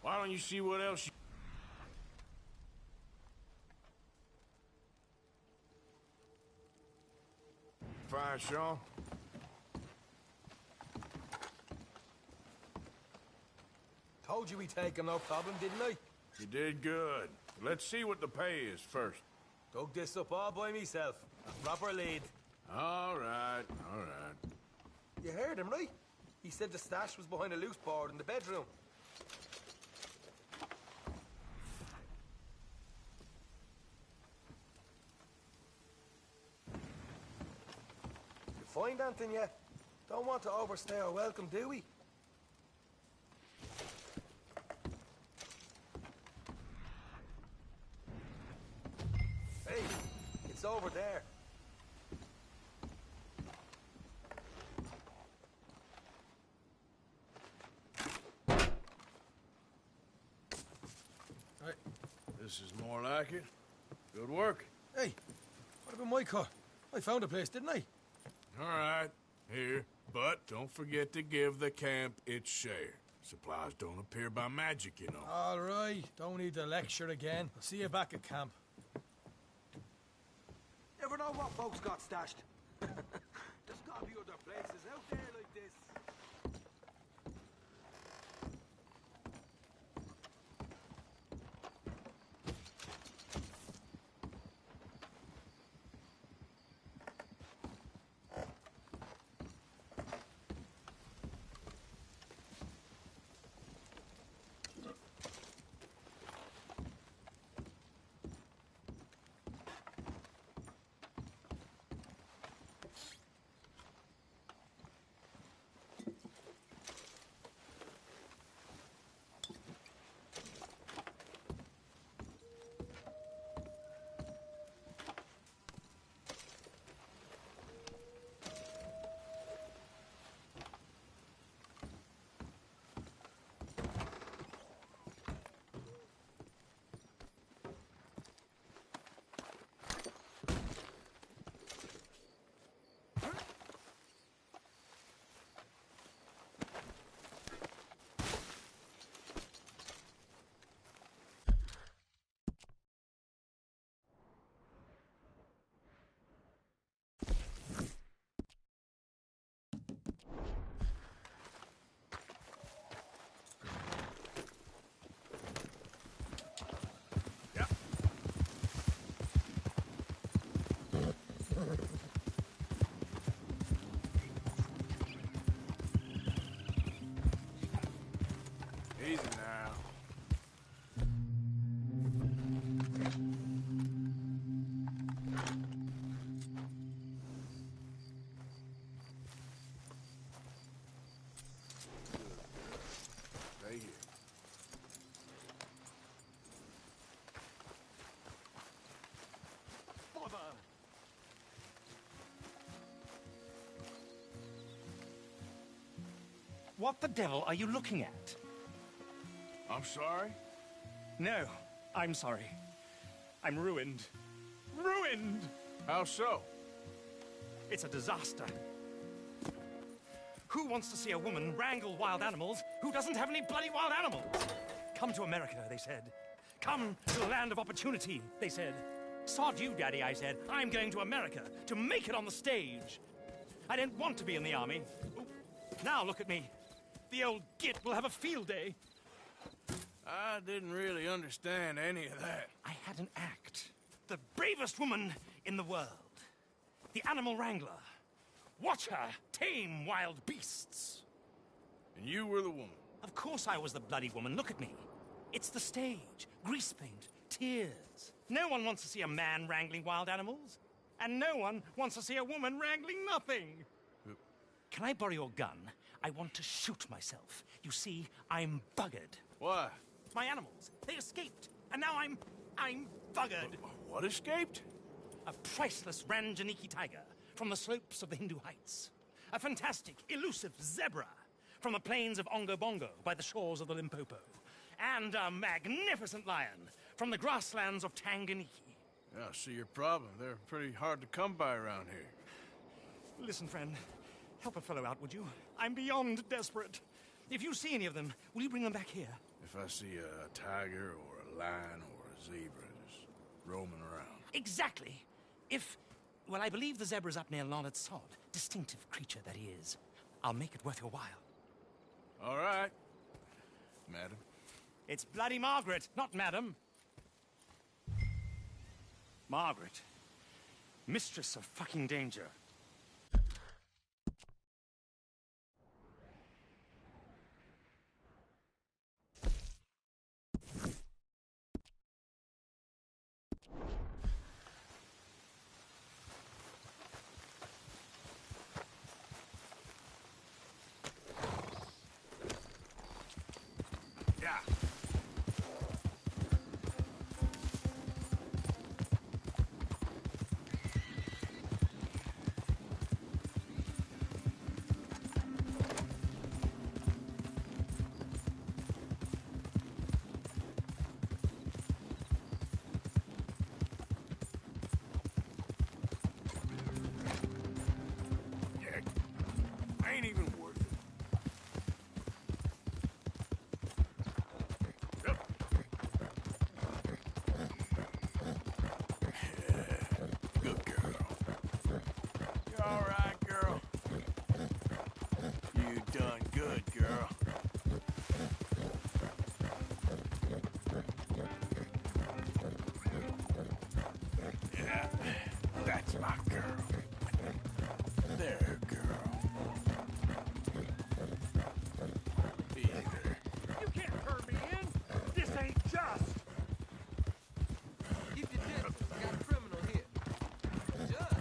Why don't you see what else you... Fine, Sean. Told you we'd take him, no problem, didn't I? You did good. Let's see what the pay is first. Dug this up all by myself. A proper lead. All right. You heard him, right? He said the stash was behind a loose board in the bedroom. You find anything yet? Don't want to overstay our welcome, do we? Hey, it's over there. This is more like it. Good work. Hey, what about my car? I found a place, didn't I? All right, here. But don't forget to give the camp its share. Supplies don't appear by magic, you know. All right, don't need the lecture again. I'll see you back at camp. Never know what folks got stashed. There's gotta be other places out there like this. What the devil are you looking at? I'm sorry? No, I'm sorry. I'm ruined. Ruined! How so? It's a disaster. Who wants to see a woman wrangle wild animals who doesn't have any bloody wild animals? Come to America, they said. Come to the land of opportunity, they said. Sod you, Daddy, I said. I'm going to America to make it on the stage. I didn't want to be in the army. Ooh, now look at me. The old git will have a field day. I didn't really understand any of that. I had an act. The bravest woman in the world. The animal wrangler. Watch her tame wild beasts. And you were the woman? Of course I was the bloody woman. Look at me. It's the stage. Grease paint. Tears. No one wants to see a man wrangling wild animals. And no one wants to see a woman wrangling nothing. Can I borrow your gun? I want to shoot myself. You see, I'm buggered. Why? My animals. They escaped. And now I'm buggered. What escaped? A priceless Ranjaniki tiger from the slopes of the Hindu Heights. A fantastic, elusive zebra from the plains of Ongo Bongo by the shores of the Limpopo. And a magnificent lion from the grasslands of Tanganyika. Yeah, I see your problem. They're pretty hard to come by around here. Listen, friend. Help a fellow out, would you? I'm beyond desperate. If you see any of them, will you bring them back here? If I see a tiger or a lion or a zebra just roaming around. Exactly. Well, I believe the zebra's up near Lonnet Sod. Distinctive creature that he is. I'll make it worth your while. All right, madam. It's bloody Margaret, not madam. Margaret. Mistress of fucking danger. Ain't even worth it. Good girl. You all right, girl? You done good, girl. Yeah, that's my girl. There, girl. You can't hurt me in. This ain't just. Keep your distance. We got a criminal here. Just.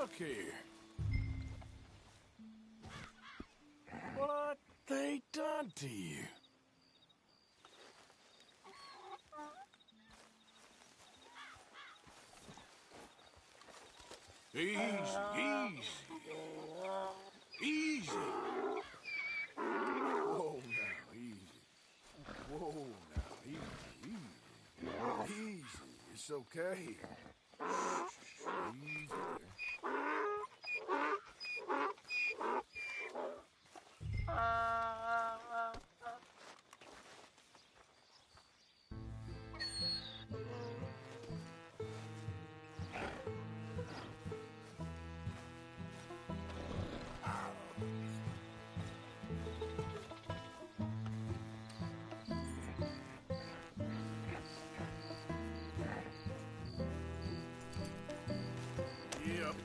Look here. What they done to you? Easy, easy. Easy. Whoa, now, easy. Whoa, now, easy, easy. Easy. It's okay. Easy there. Yep.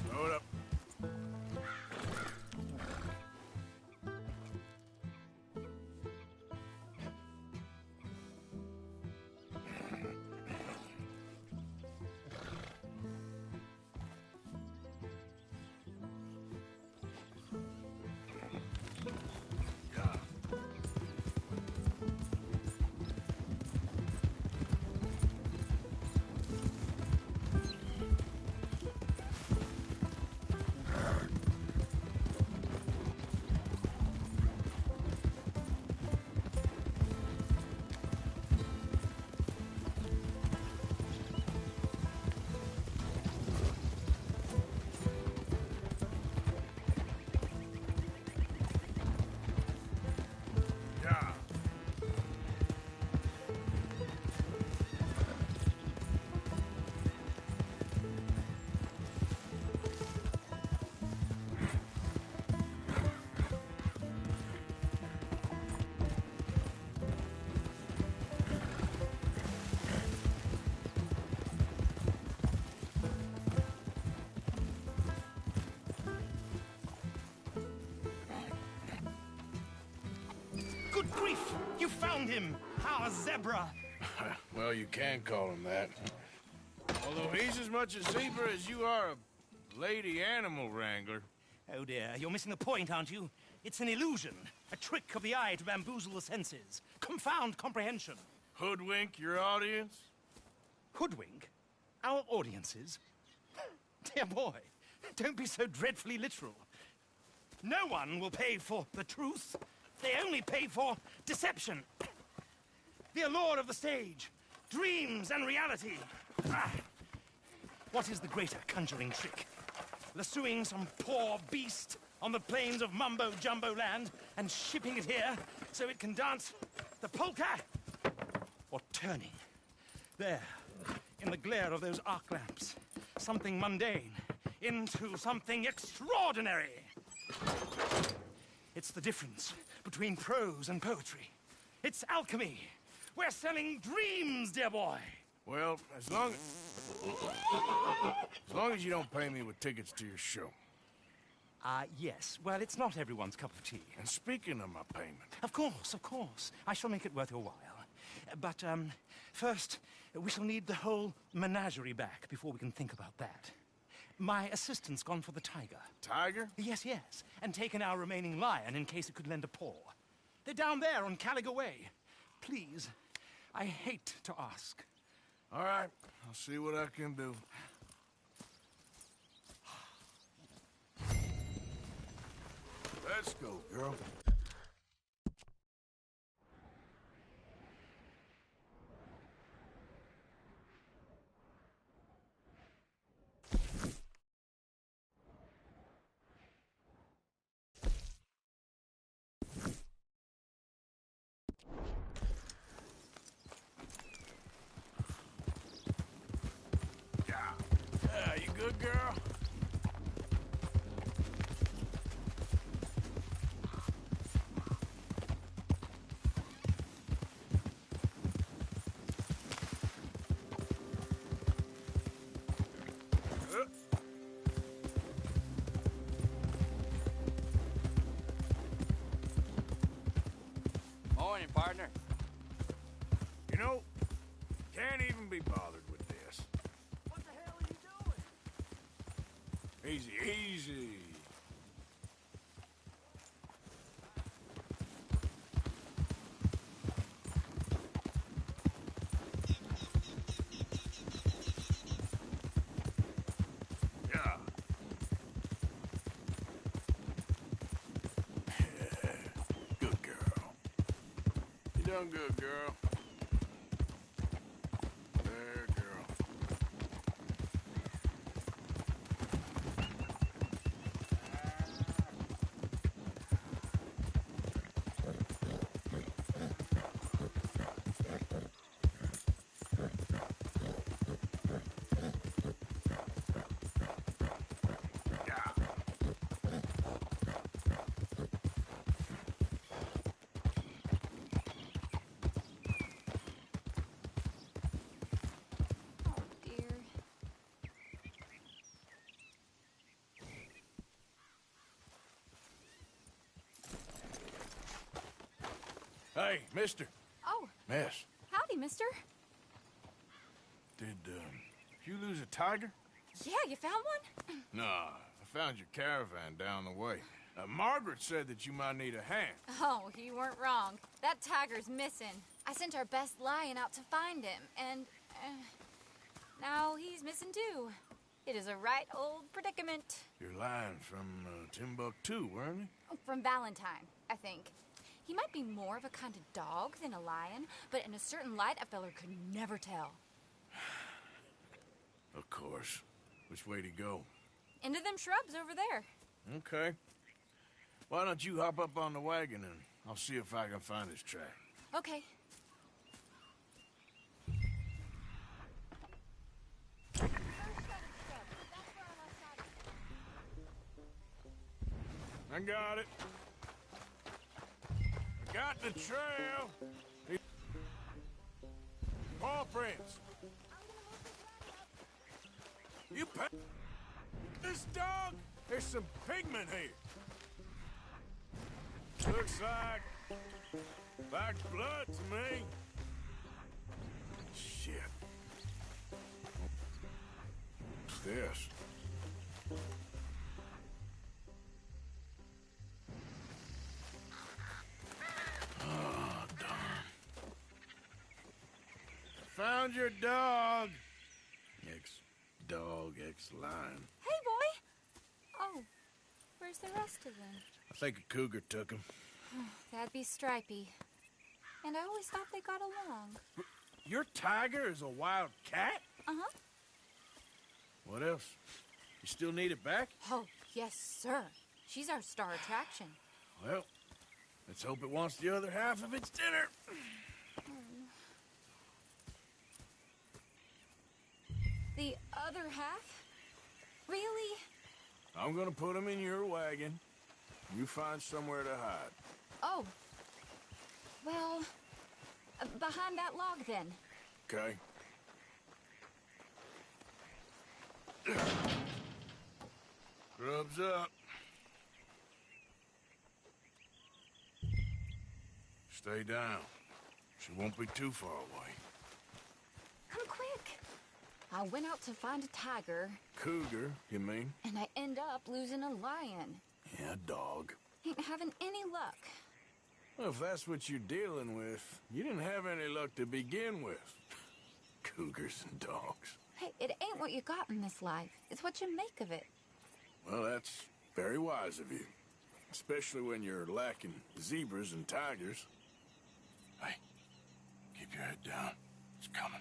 Slow it up. Good grief! You found him! Our zebra! Well, you can call him that. Although he's as much a zebra as you are a lady animal wrangler. Oh dear, you're missing the point, aren't you? It's an illusion. A trick of the eye to bamboozle the senses. Confound comprehension. Hoodwink your audience? Hoodwink? Our audiences? Dear boy, don't be so dreadfully literal. No one will pay for the truth. They only pay for deception. The allure of the stage, dreams and reality. Ah. What is the greater conjuring trick? Lassoing some poor beast on the plains of mumbo-jumbo land and shipping it here so it can dance the polka? Or turning, there, in the glare of those arc lamps, something mundane into something extraordinary? It's the difference between prose and poetry. It's alchemy. We're selling dreams, dear boy. Well, as long as you don't pay me with tickets to your show. Yes. Well, it's not everyone's cup of tea. And speaking of my payment... Of course, of course. I shall make it worth your while. But, first, we shall need the whole menagerie back before we can think about that. My assistant's gone for the tiger. Tiger? Yes, yes. And taken our remaining lion in case it could lend a paw. They're down there on Caliga Way. Please, I hate to ask. All right, I'll see what I can do. Let's go, girl. Yeah, you good, girl? Morning, partner. You know, can't even be bothered with this. What the hell are you doing? Easy, easy. Yeah. Good girl. You done good, girl. There, girl. Hey, mister. Oh, Miss, howdy, mister. did you lose a tiger? Yeah, you found one? Nah, I found your caravan down the way. Margaret said that you might need a hand. Oh, you weren't wrong. That tiger's missing. I sent our best lion out to find him, and now he's missing too. It is a right old predicament. Your lion from Timbuktu, weren't he? From Valentine, I think. He might be more of a kind of dog than a lion, but in a certain light, a feller could never tell. Of course. Which way to go? Into them shrubs over there. Okay. Why don't you hop up on the wagon and I'll see if I can find his track. Okay. I got it. I got the trail. Paw prints. You pet this dog? There's some pigment here. Looks like blood to me. Shit. What's this? Oh, darn. Found your dog. Ex-dog, ex-lion. Hey, boy! Oh, where's the rest of them? I think a cougar took him. That'd be Stripey. And I always thought they got along. Your tiger is a wild cat? Uh-huh. What else? You still need it back? Oh, yes, sir. She's our star attraction. Well, let's hope it wants the other half of its dinner. The other half? Really? I'm gonna put him in your wagon. You find somewhere to hide. Oh. Well, behind that log, then. Okay. Grub's up. Stay down. She won't be too far away. Come quick. I went out to find a tiger, Cougar, you mean? and I end up losing a lion. Yeah, dog. Ain't having any luck. Well, if that's what you're dealing with, you didn't have any luck to begin with. Cougars and dogs. Hey, it ain't what you got in this life. It's what you make of it. Well, that's very wise of you. Especially when you're lacking zebras and tigers. Hey, keep your head down. It's coming.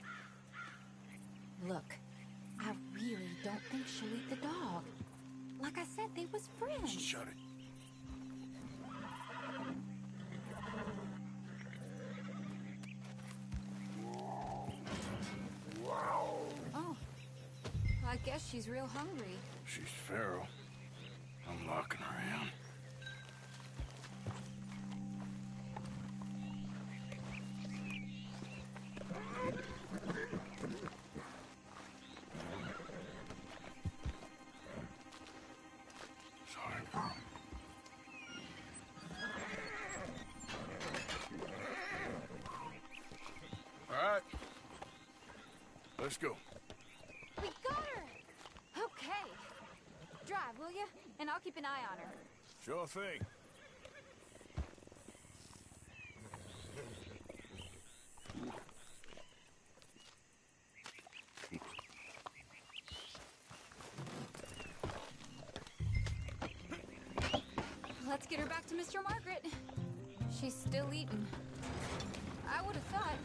Look, I really don't think she'll eat the dog. Like I said, they was friends. Shut it. Oh, I guess she's real hungry. She's feral. I'm locking her in. Let's go. We got her! Okay. Drive, will you? And I'll keep an eye on her. Sure thing. Let's get her back to Mr. Margaret. She's still eating. I would have thought,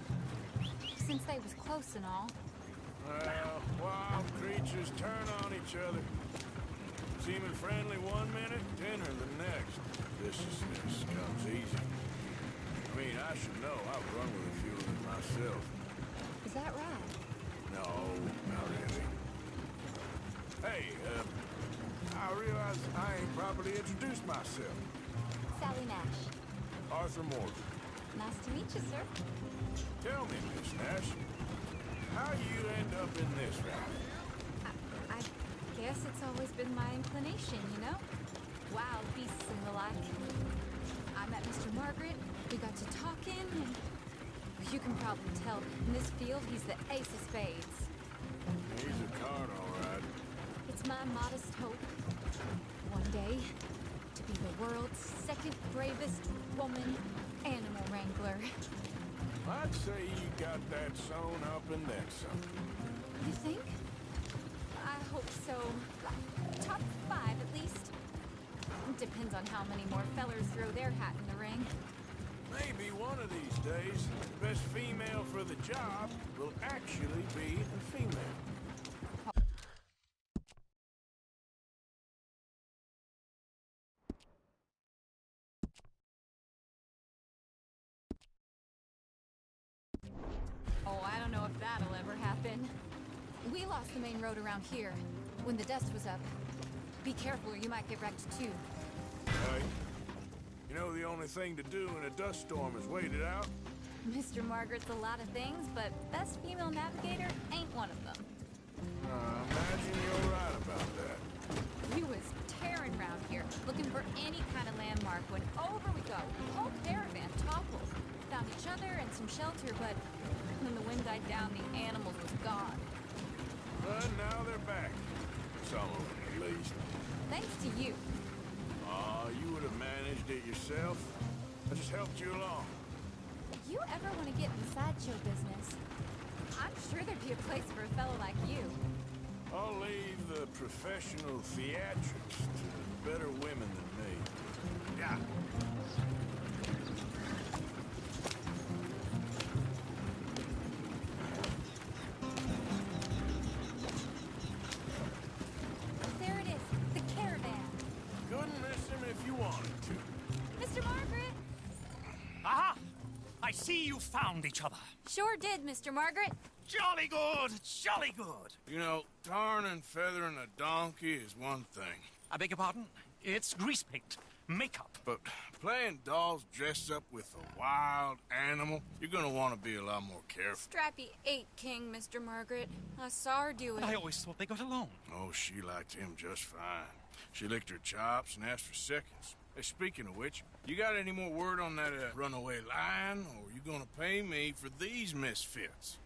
since they was close and all. Well, wild creatures turn on each other. Seeming friendly one minute, dinner the next. Viciousness comes easy. I mean, I should know. I've run with a few of them myself. Is that right? No, not really. Hey, I realize I ain't properly introduced myself. Sally Nash. Arthur Morgan. Nice to meet you, sir. Tell me, Miss Nash, how you end up in this route? I guess it's always been my inclination, you know? Wild beasts and the like. I met Mr. Margaret, we got to talking, and you can probably tell, in this field, he's the ace of spades. He's a card, all right. It's my modest hope, one day, to be the world's second bravest woman animal wrangler. I'd say you got that sewn up and then some. You think? I hope so. Top 5, at least. Depends on how many more fellers throw their hat in the ring. Maybe one of these days, the best female for the job will actually be a female. Oh, I don't know if that'll ever happen. We lost the main road around here when the dust was up. Be careful or you might get wrecked too. Hey, you know the only thing to do in a dust storm is wait it out? Mr. Margaret's a lot of things, but best female navigator ain't one of them. Imagine you're right about that. We was tearing around here, looking for any kind of landmark when over we go. Whole caravan toppled. Found each other and some shelter, but when the wind died down, the animals was gone. But now they're back. Some of them, at least. Thanks to you. You would have managed it yourself. I just helped you along. If you ever want to get in the sideshow business, I'm sure there'd be a place for a fellow like you. I'll leave the professional theatrics to better women than me. Yeah. There it is, the caravan. Couldn't miss him if you wanted to. Mr. Margaret! Aha! I see you found each other. Sure did, Mr. Margaret. Jolly good, jolly good. You know, tarring and feathering a donkey is one thing. I beg your pardon? It's grease paint, makeup. But playing dolls dressed up with a wild animal, you're gonna want to be a lot more careful. Strappy ate King, Mr. Margaret. I saw her do it. I always thought they got along. Oh, she liked him just fine. She licked her chops and asked for seconds. Hey, speaking of which, You got any more word on that runaway lion, or are you gonna pay me for these misfits?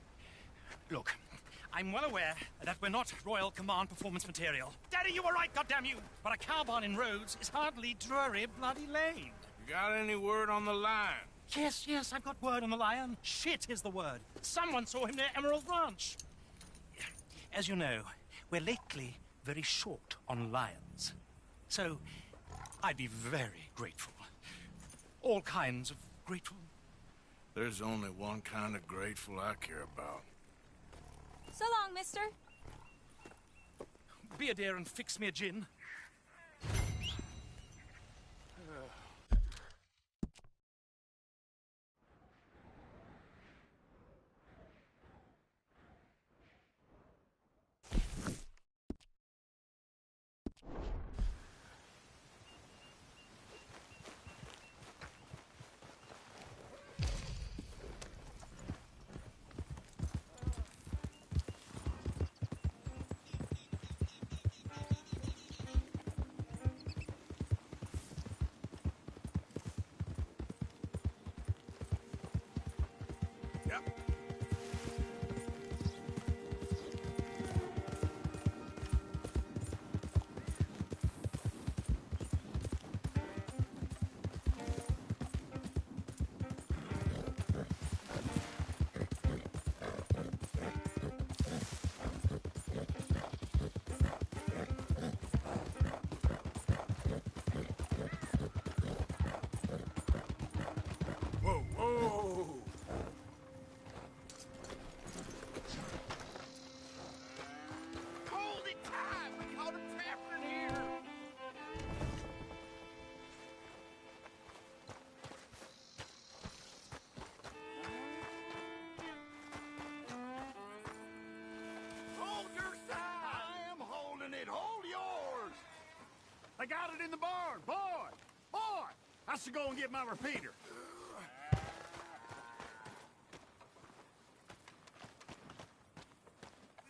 Look, I'm well aware that we're not Royal Command performance material. Daddy, you were right, goddamn you! But a cow barn in Rhodes is hardly Drury Bloody Lane. You got any word on the lion? Yes, I've got word on the lion. Shit is the word. Someone saw him near Emerald Ranch. As you know, we're lately very short on lions. So, I'd be very grateful. All kinds of grateful. There's only one kind of grateful I care about. So long, mister. Be a dear and fix me a gin. I got it in the barn. Boy! I should go and get my repeater.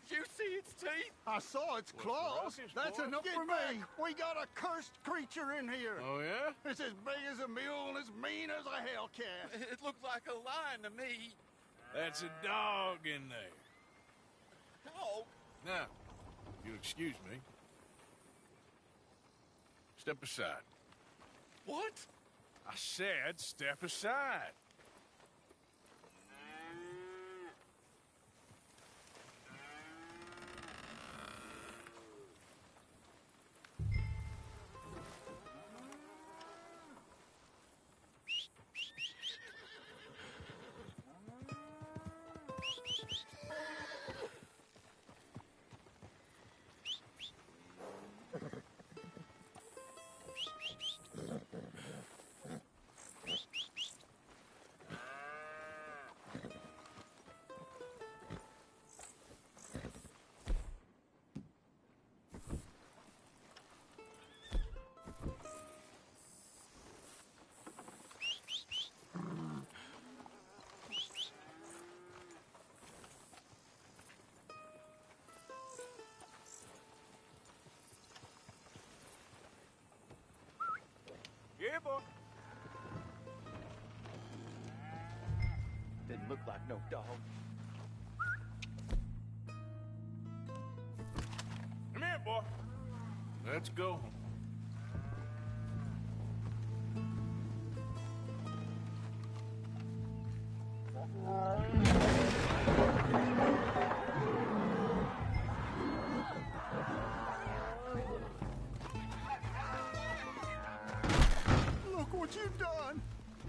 Did you see its teeth? I saw its claws. That's enough for me. We got a cursed creature in here. Oh, yeah? It's as big as a mule and as mean as a hellcat. It looked like a lion to me. That's a dog in there. Dog? Now, if you'll excuse me. Step aside. What? I said step aside. Yeah, boy. Didn't look like no dog. Come here, boy. Let's go. Look what you've done!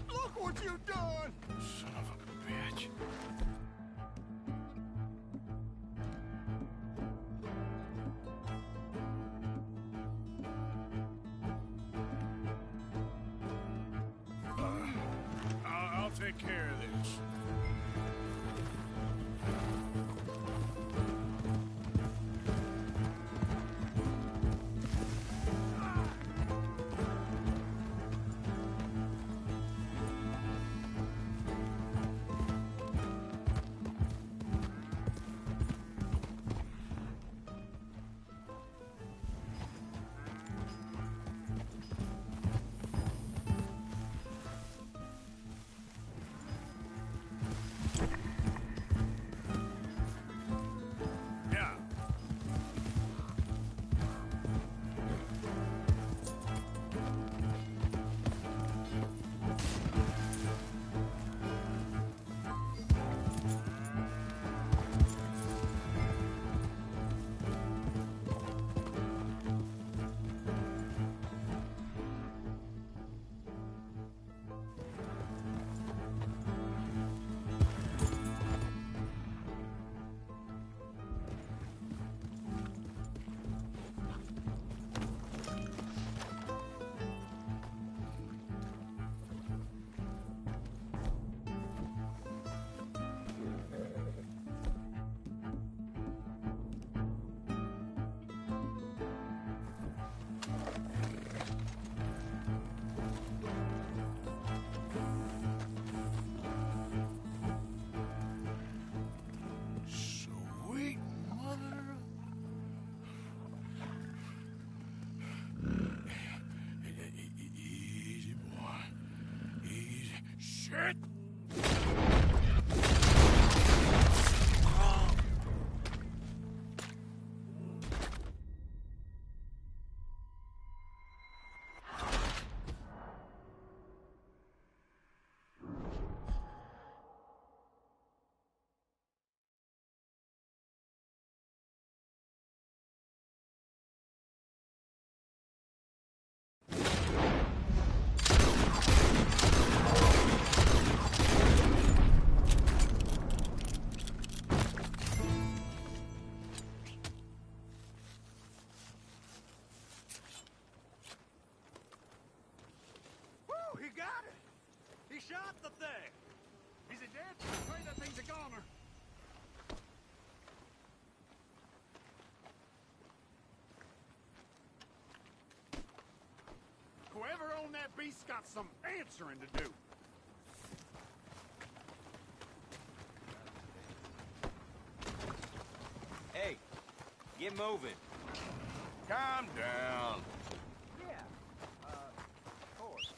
Look what you've done! Son of a bitch. I'll take care of this. shot the thing? Is it dead? I'm afraid that thing's a goner. Whoever owned that beast's got some answering to do. Hey, get moving. Calm down. Yeah, of course.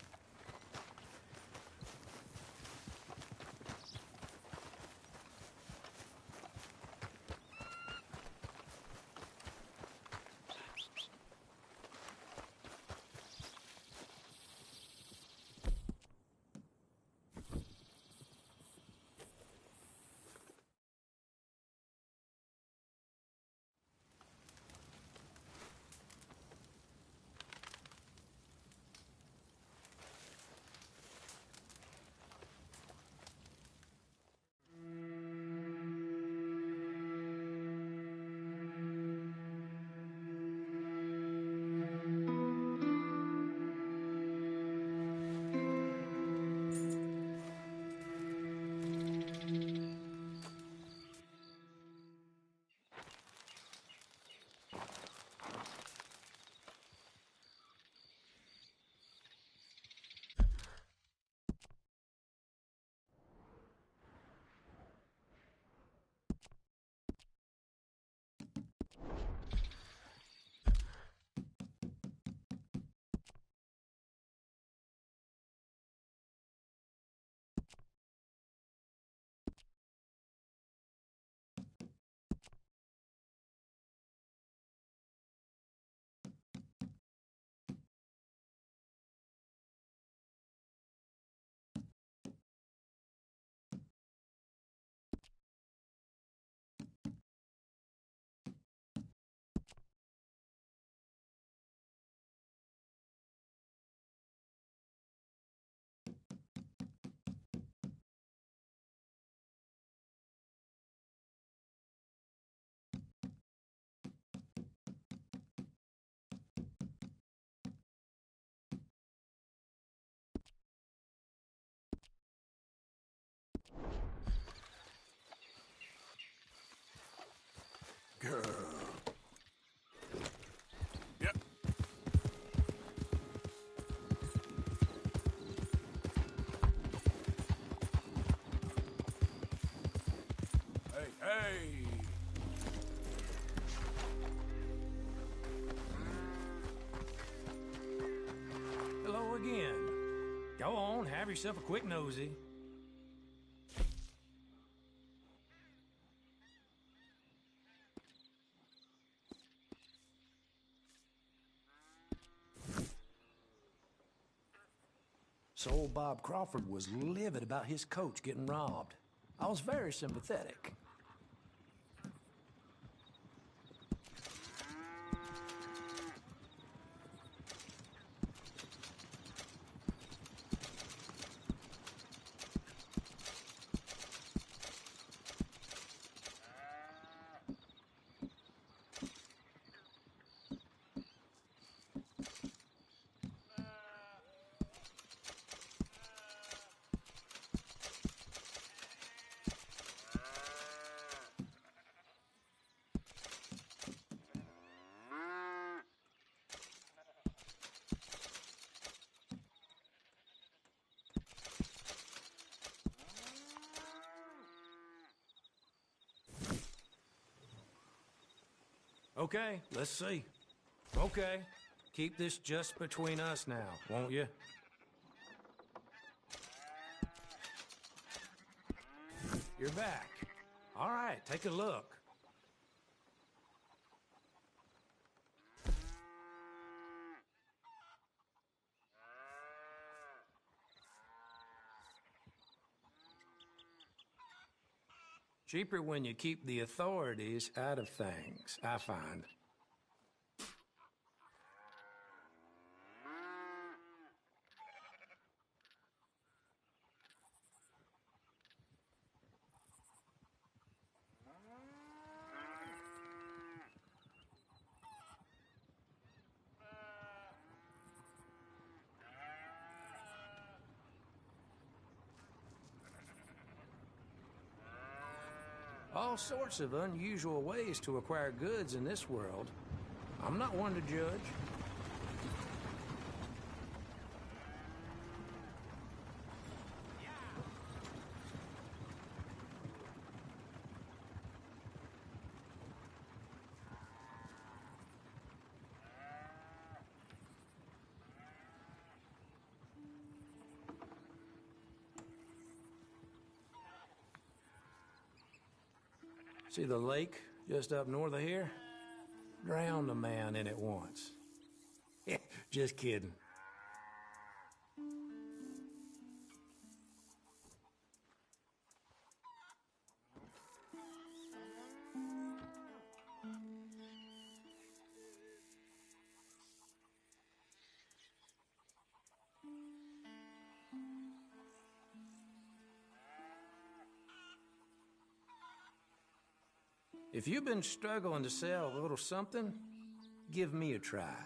Girl. Yep. Hey. Hello again. Go on, have yourself a quick nosy. So old Bob Crawford was livid about his coach getting robbed. I was very sympathetic. Okay, let's see. Okay, keep this just between us now, won't you? You're back. All right, take a look. Cheaper when you keep the authorities out of things, I find. All sorts of unusual ways to acquire goods in this world. I'm not one to judge. See the lake just up north of here? Drowned a man in it once. Just kidding. If you've been struggling to sell a little something, give me a try.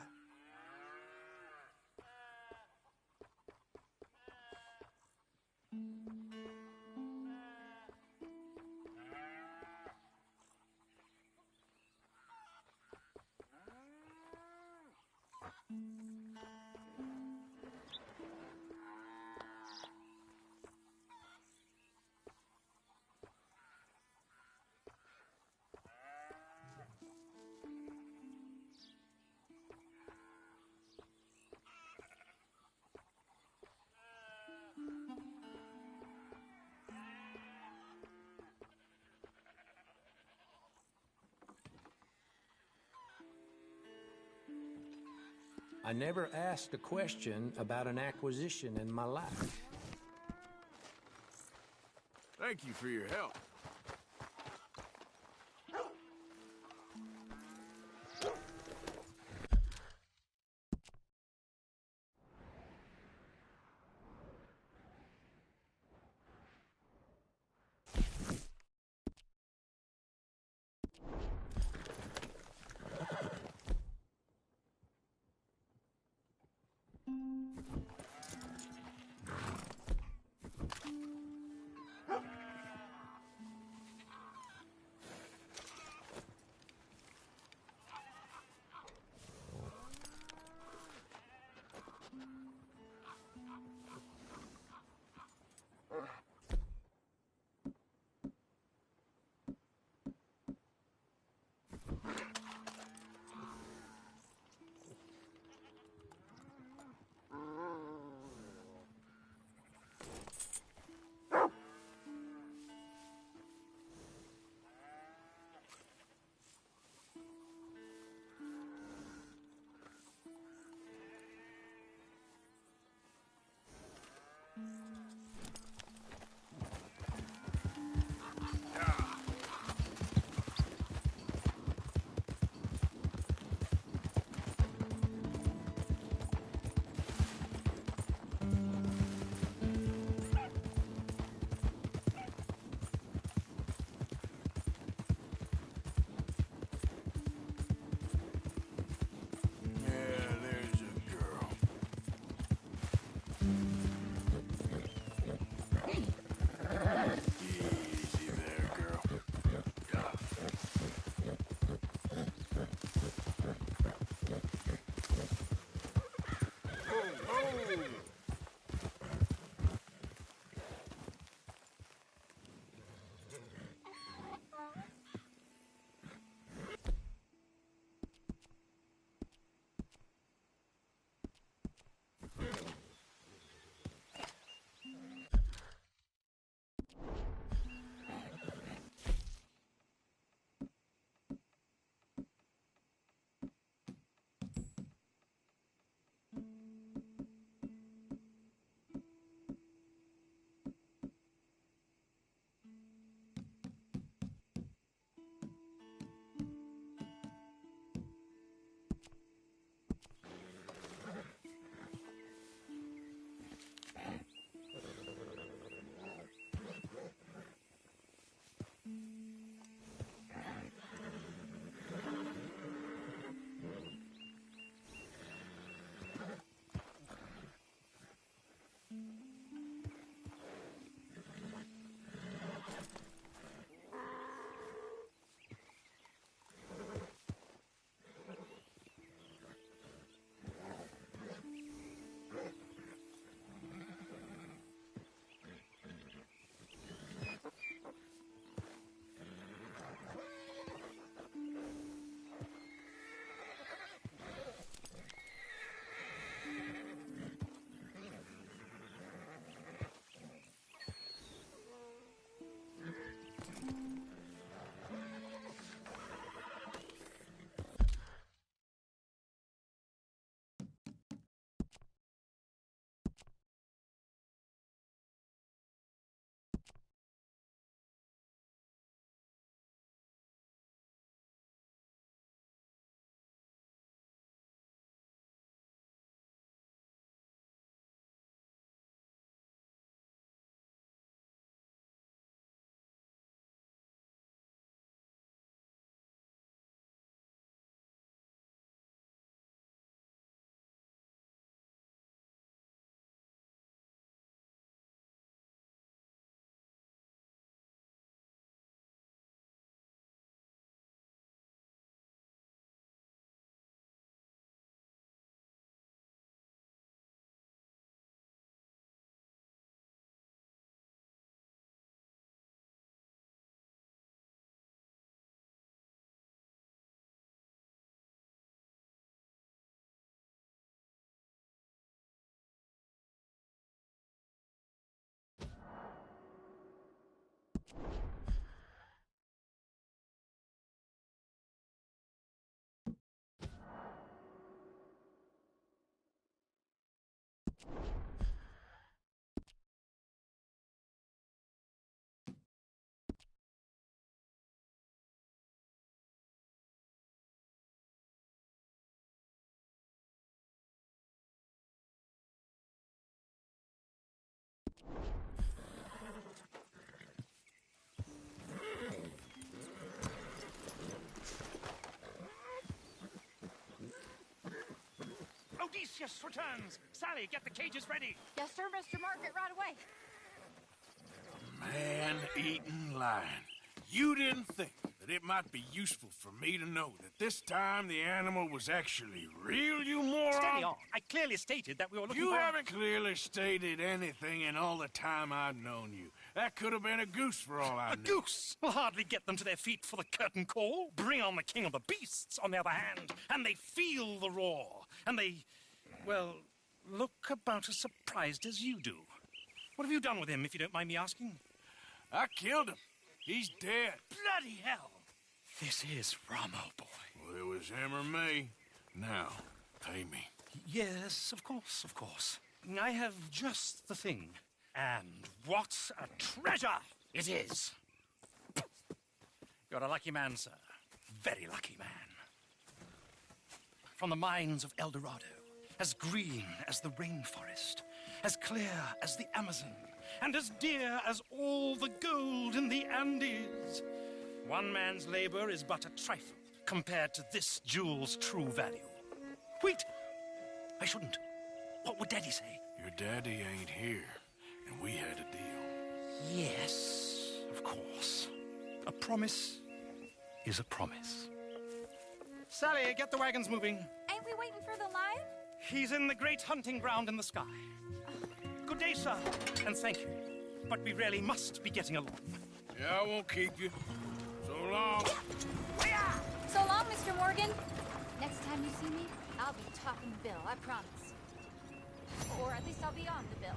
I never asked a question about an acquisition in my life. Thank you for your help. Odysseus returns! Sally, get the cages ready! Yes, sir, Mr. Margaret, right away. Man-eating lion. You didn't think that it might be useful for me to know that this time the animal was actually real, you moron? Steady on. I clearly stated that we were looking You for... haven't clearly stated anything in all the time I've known you. That could have been a goose for all I knew. A goose will hardly get them to their feet for the curtain call. Bring on the king of the beasts, on the other hand, and they feel the roar. And they, well, look about as surprised as you do. What have you done with him, if you don't mind me asking? I killed him. He's dead. Bloody hell! This is Ramo, boy. Well, it was him or me. Now, pay me. Yes, of course, of course. I have just the thing. And what a treasure it is! You're a lucky man, sir. Very lucky man. From the mines of El Dorado, as green as the rainforest, as clear as the Amazon, and as dear as all the gold in the Andes. One man's labor is but a trifle compared to this jewel's true value. Wait! I shouldn't. What would Daddy say? Your daddy ain't here, and we had a deal. Yes, of course. A promise is a promise. Sally, get the wagons moving. Ain't we waiting for the lion? He's in the great hunting ground in the sky. Good day, sir, and thank you. But we really must be getting along. Yeah, I won't keep you. So long. So long, Mr. Morgan. Next time you see me, I'll be topping the bill, I promise. Or at least I'll be on the bill.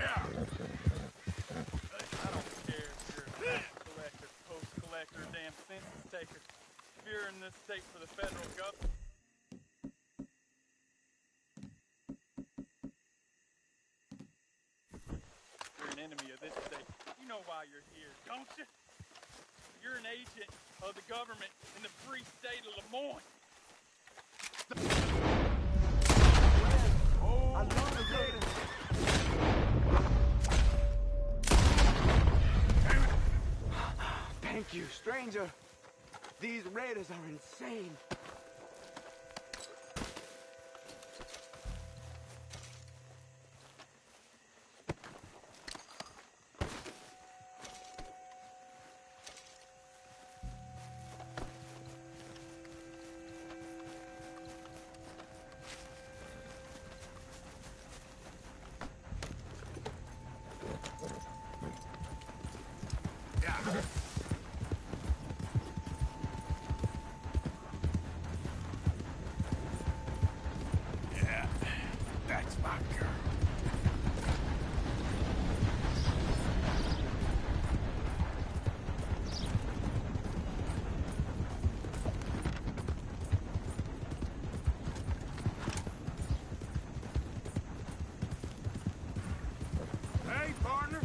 I don't care if you're a tax collector, post collector, damn census taker. If you're in this state for the federal government. You're an enemy of this state. You know why you're here, don't you? You're an agent of the government in the free state of Lemoyne. I love the Raiders. Thank you, stranger. These raiders are insane. Yeah, that's my girl. Hey, partner.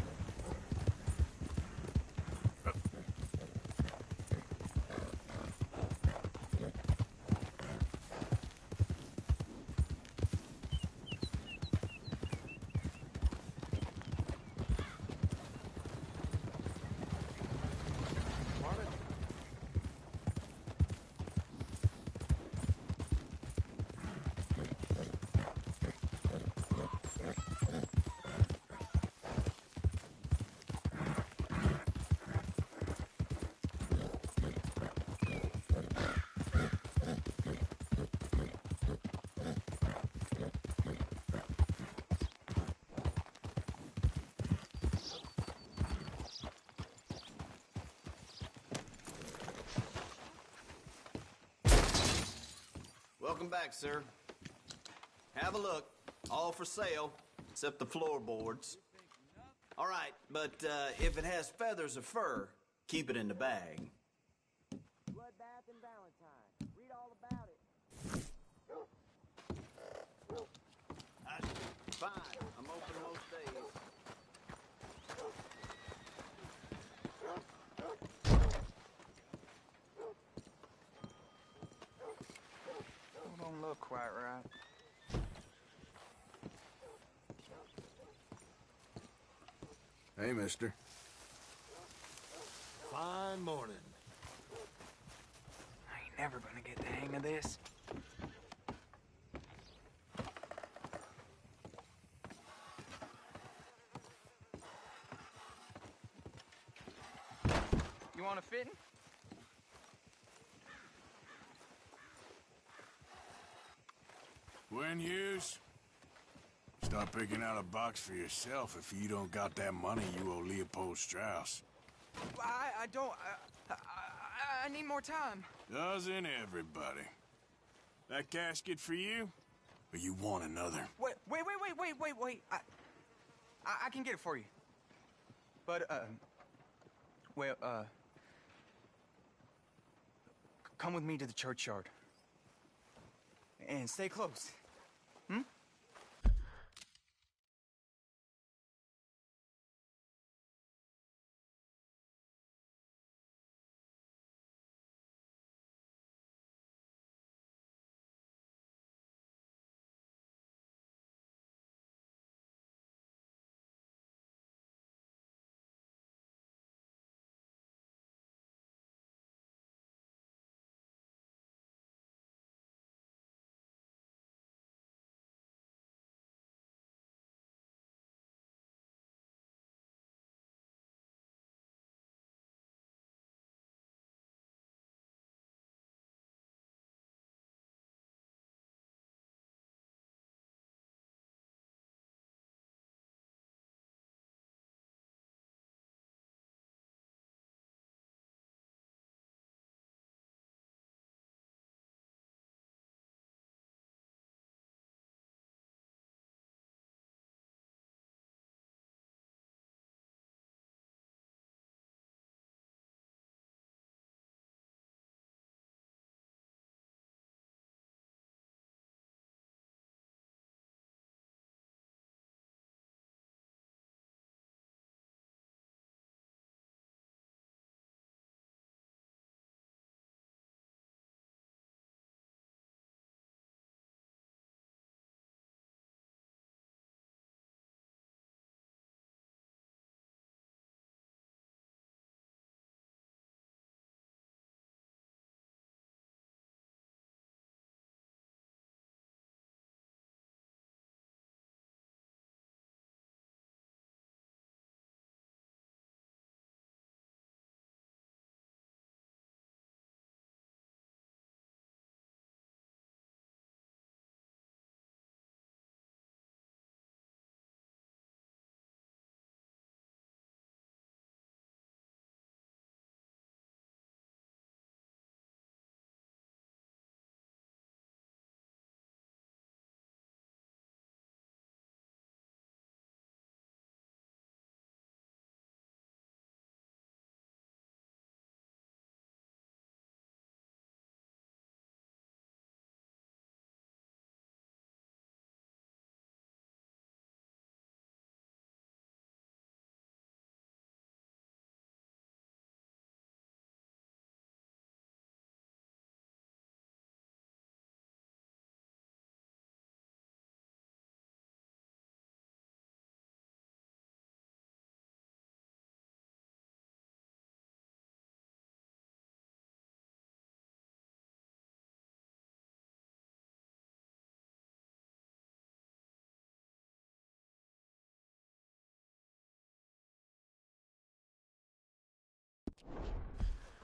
Welcome back, sir. Have a look. All for sale, except the floorboards. All right, but if it has feathers or fur, keep it in the bag. Bloodbath and Valentine. Read all about it. Fine. I'm open most days. Don't look quite right. Hey, mister. Fine morning. I ain't never gonna get the hang of this. You want a fitting? Gwen Hughes, start picking out a box for yourself if you don't got that money you owe Leopold Strauss. I don't. I need more time. Doesn't everybody? That casket for you? Or you want another? Wait. I can get it for you. But, come with me to the churchyard. And stay close.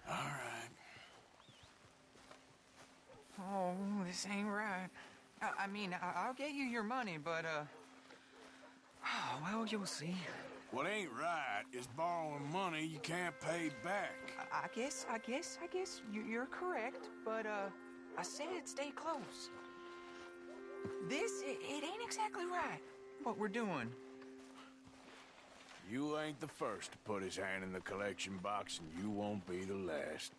All right. Oh, this ain't right. I mean, I'll get you your money, but, oh, well, you'll see. What ain't right is borrowing money you can't pay back. I guess you're correct, but, I said stay close. It ain't exactly right, what we're doing. You ain't the first to put his hand in the collection box, and you won't be the last.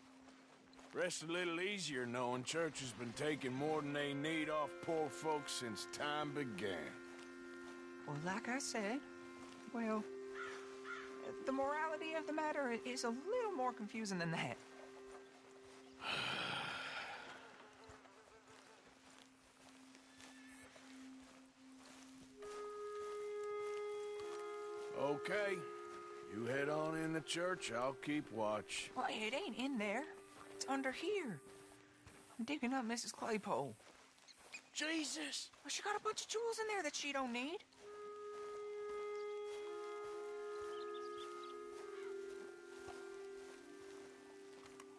Rests a little easier knowing church has been taking more than they need off poor folks since time began. Well, like I said, well, the morality of the matter is a little more confusing than that. Okay. You head on in the church, I'll keep watch. Well, it ain't in there. It's under here. I'm digging up Mrs. Claypole. Jesus! Well, she got a bunch of jewels in there that she don't need.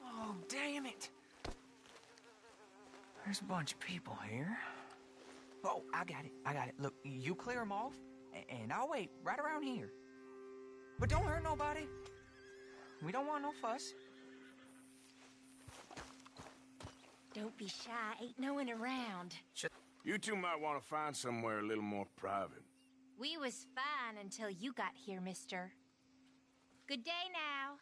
Oh, damn it. There's a bunch of people here. Oh, I got it. Look, you clear them off, and I'll wait right around here. But don't hurt nobody. We don't want no fuss. Don't be shy. Ain't no one around. You two might want to find somewhere a little more private. We was fine until you got here, mister. Good day now.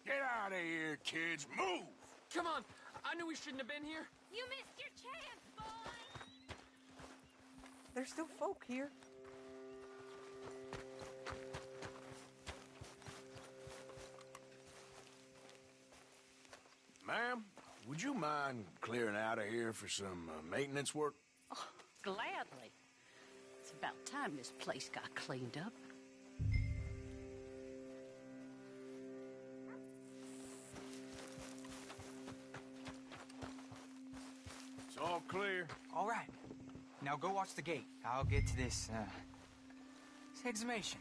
Get out of here, kids. Move! Come on. I knew we shouldn't have been here. You missed your chance, boy. There's still folk here. Ma'am, would you mind clearing out of here for some maintenance work? Oh, gladly. It's about time this place got cleaned up. It's all clear. All right. Now go watch the gate. I'll get to this exhumation.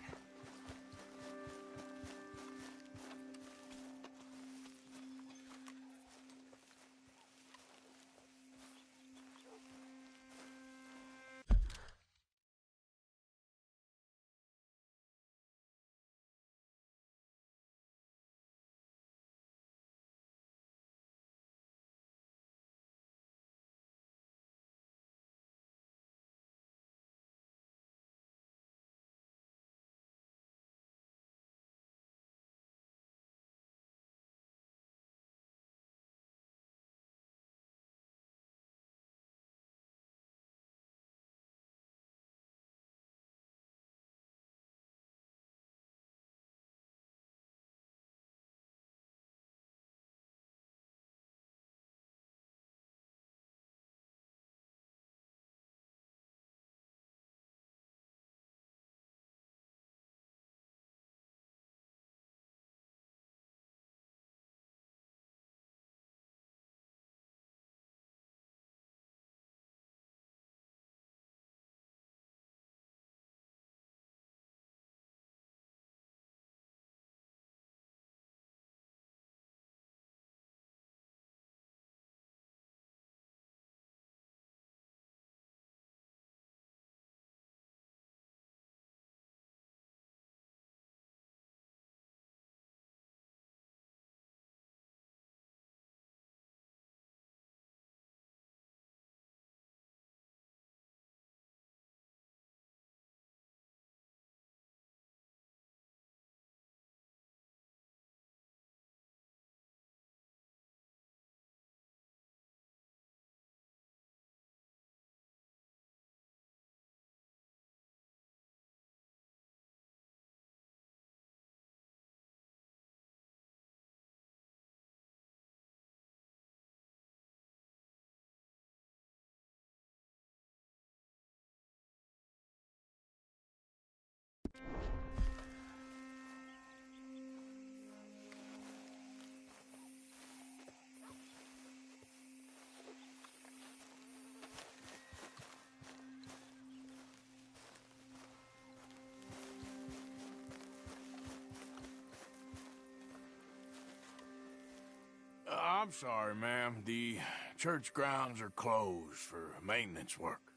I'm sorry, ma'am. The church grounds are closed for maintenance work.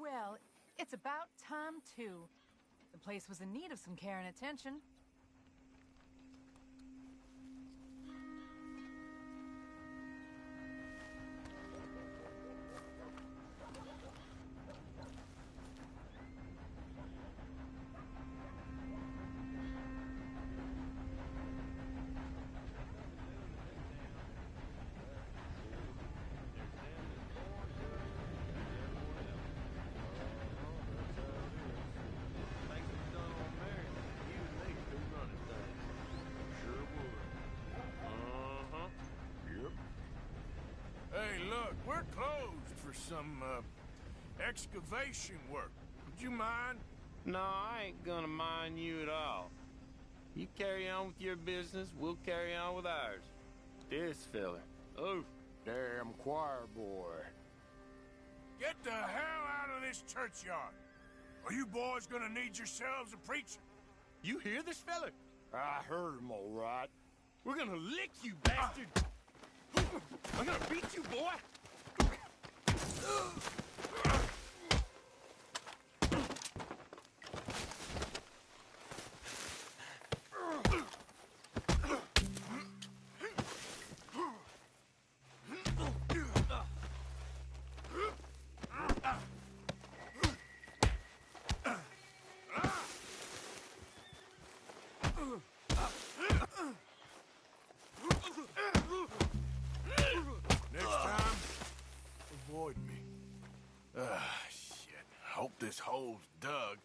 Well, it's about time, too. The place was in need of some care and attention. Hey, look, we're closed for some, excavation work. Would you mind? No, I ain't gonna mind you at all. You carry on with your business, we'll carry on with ours. This fella. Oh, damn choir boy. Get the hell out of this churchyard. Are you boys gonna need yourselves a preacher? You hear this fella? I heard him all right. We're gonna lick you, bastard! I'm gonna beat you, boy! Next time, avoid me. Shit. Hope this hole's dug.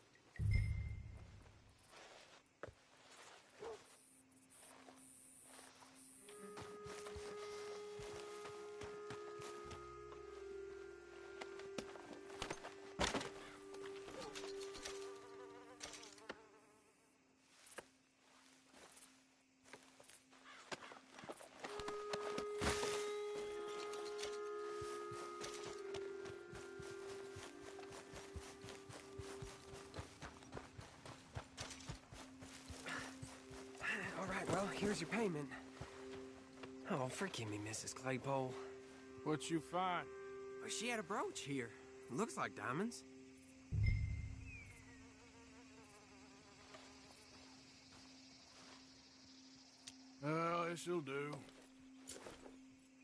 All right, well, here's your payment. Oh, forgive me, Mrs. Claypole. What'd you find? Well, she had a brooch here. Looks like diamonds. Well, this'll do.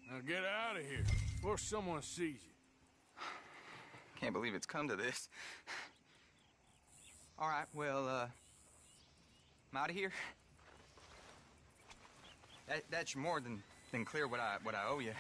Now get out of here before someone sees you. Can't believe it's come to this. All right, well, I'm out of here. That's more than clear what I owe you.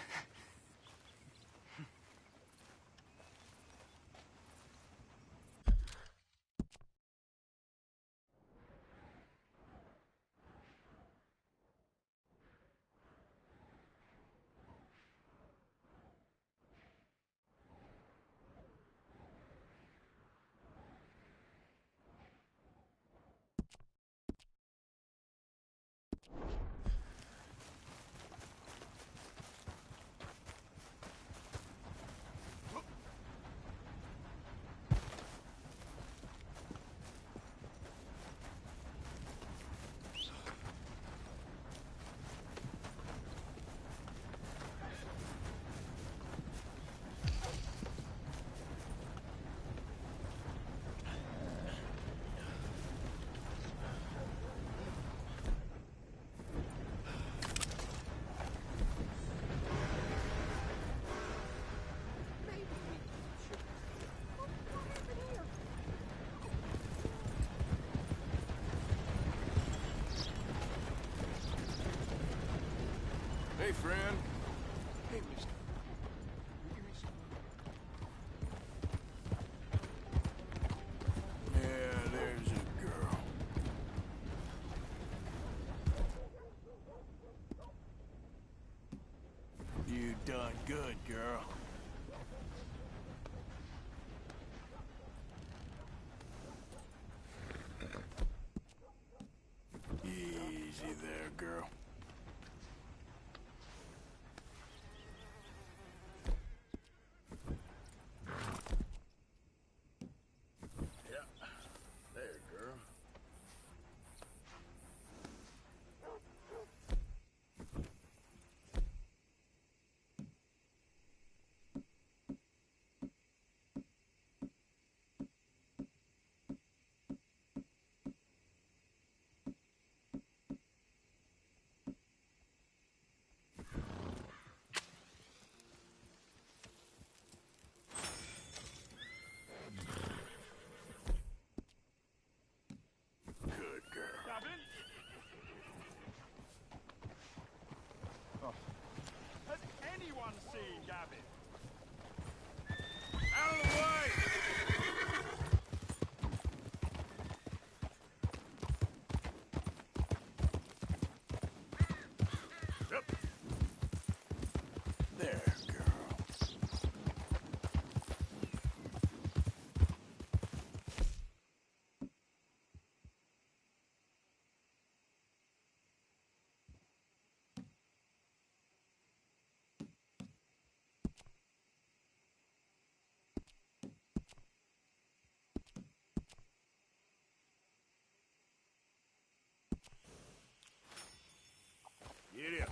Hey, friend. Hey, mister. You give me some money? Yeah, there's a girl. You done good, girl. Easy there, girl. There, girl. on the scene, Gabby. Out of the way! Yep. There, girl. Get up.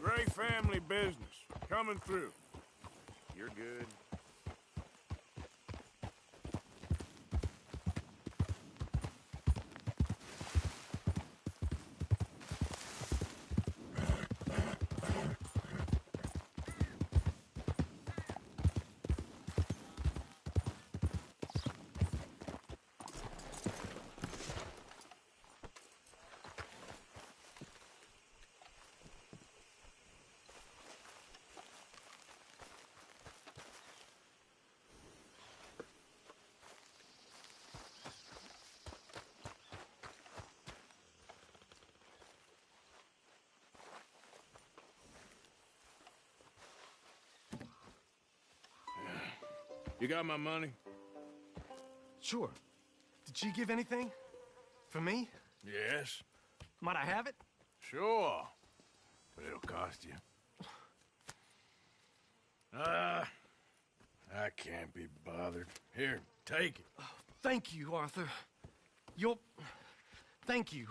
Great family business. Coming through. You're good. You got my money? Sure. Did she give anything? For me? Yes. Might I have it? Sure. But it'll cost you. I can't be bothered. Here, take it. Oh, thank you, Arthur. You'll... Thank you.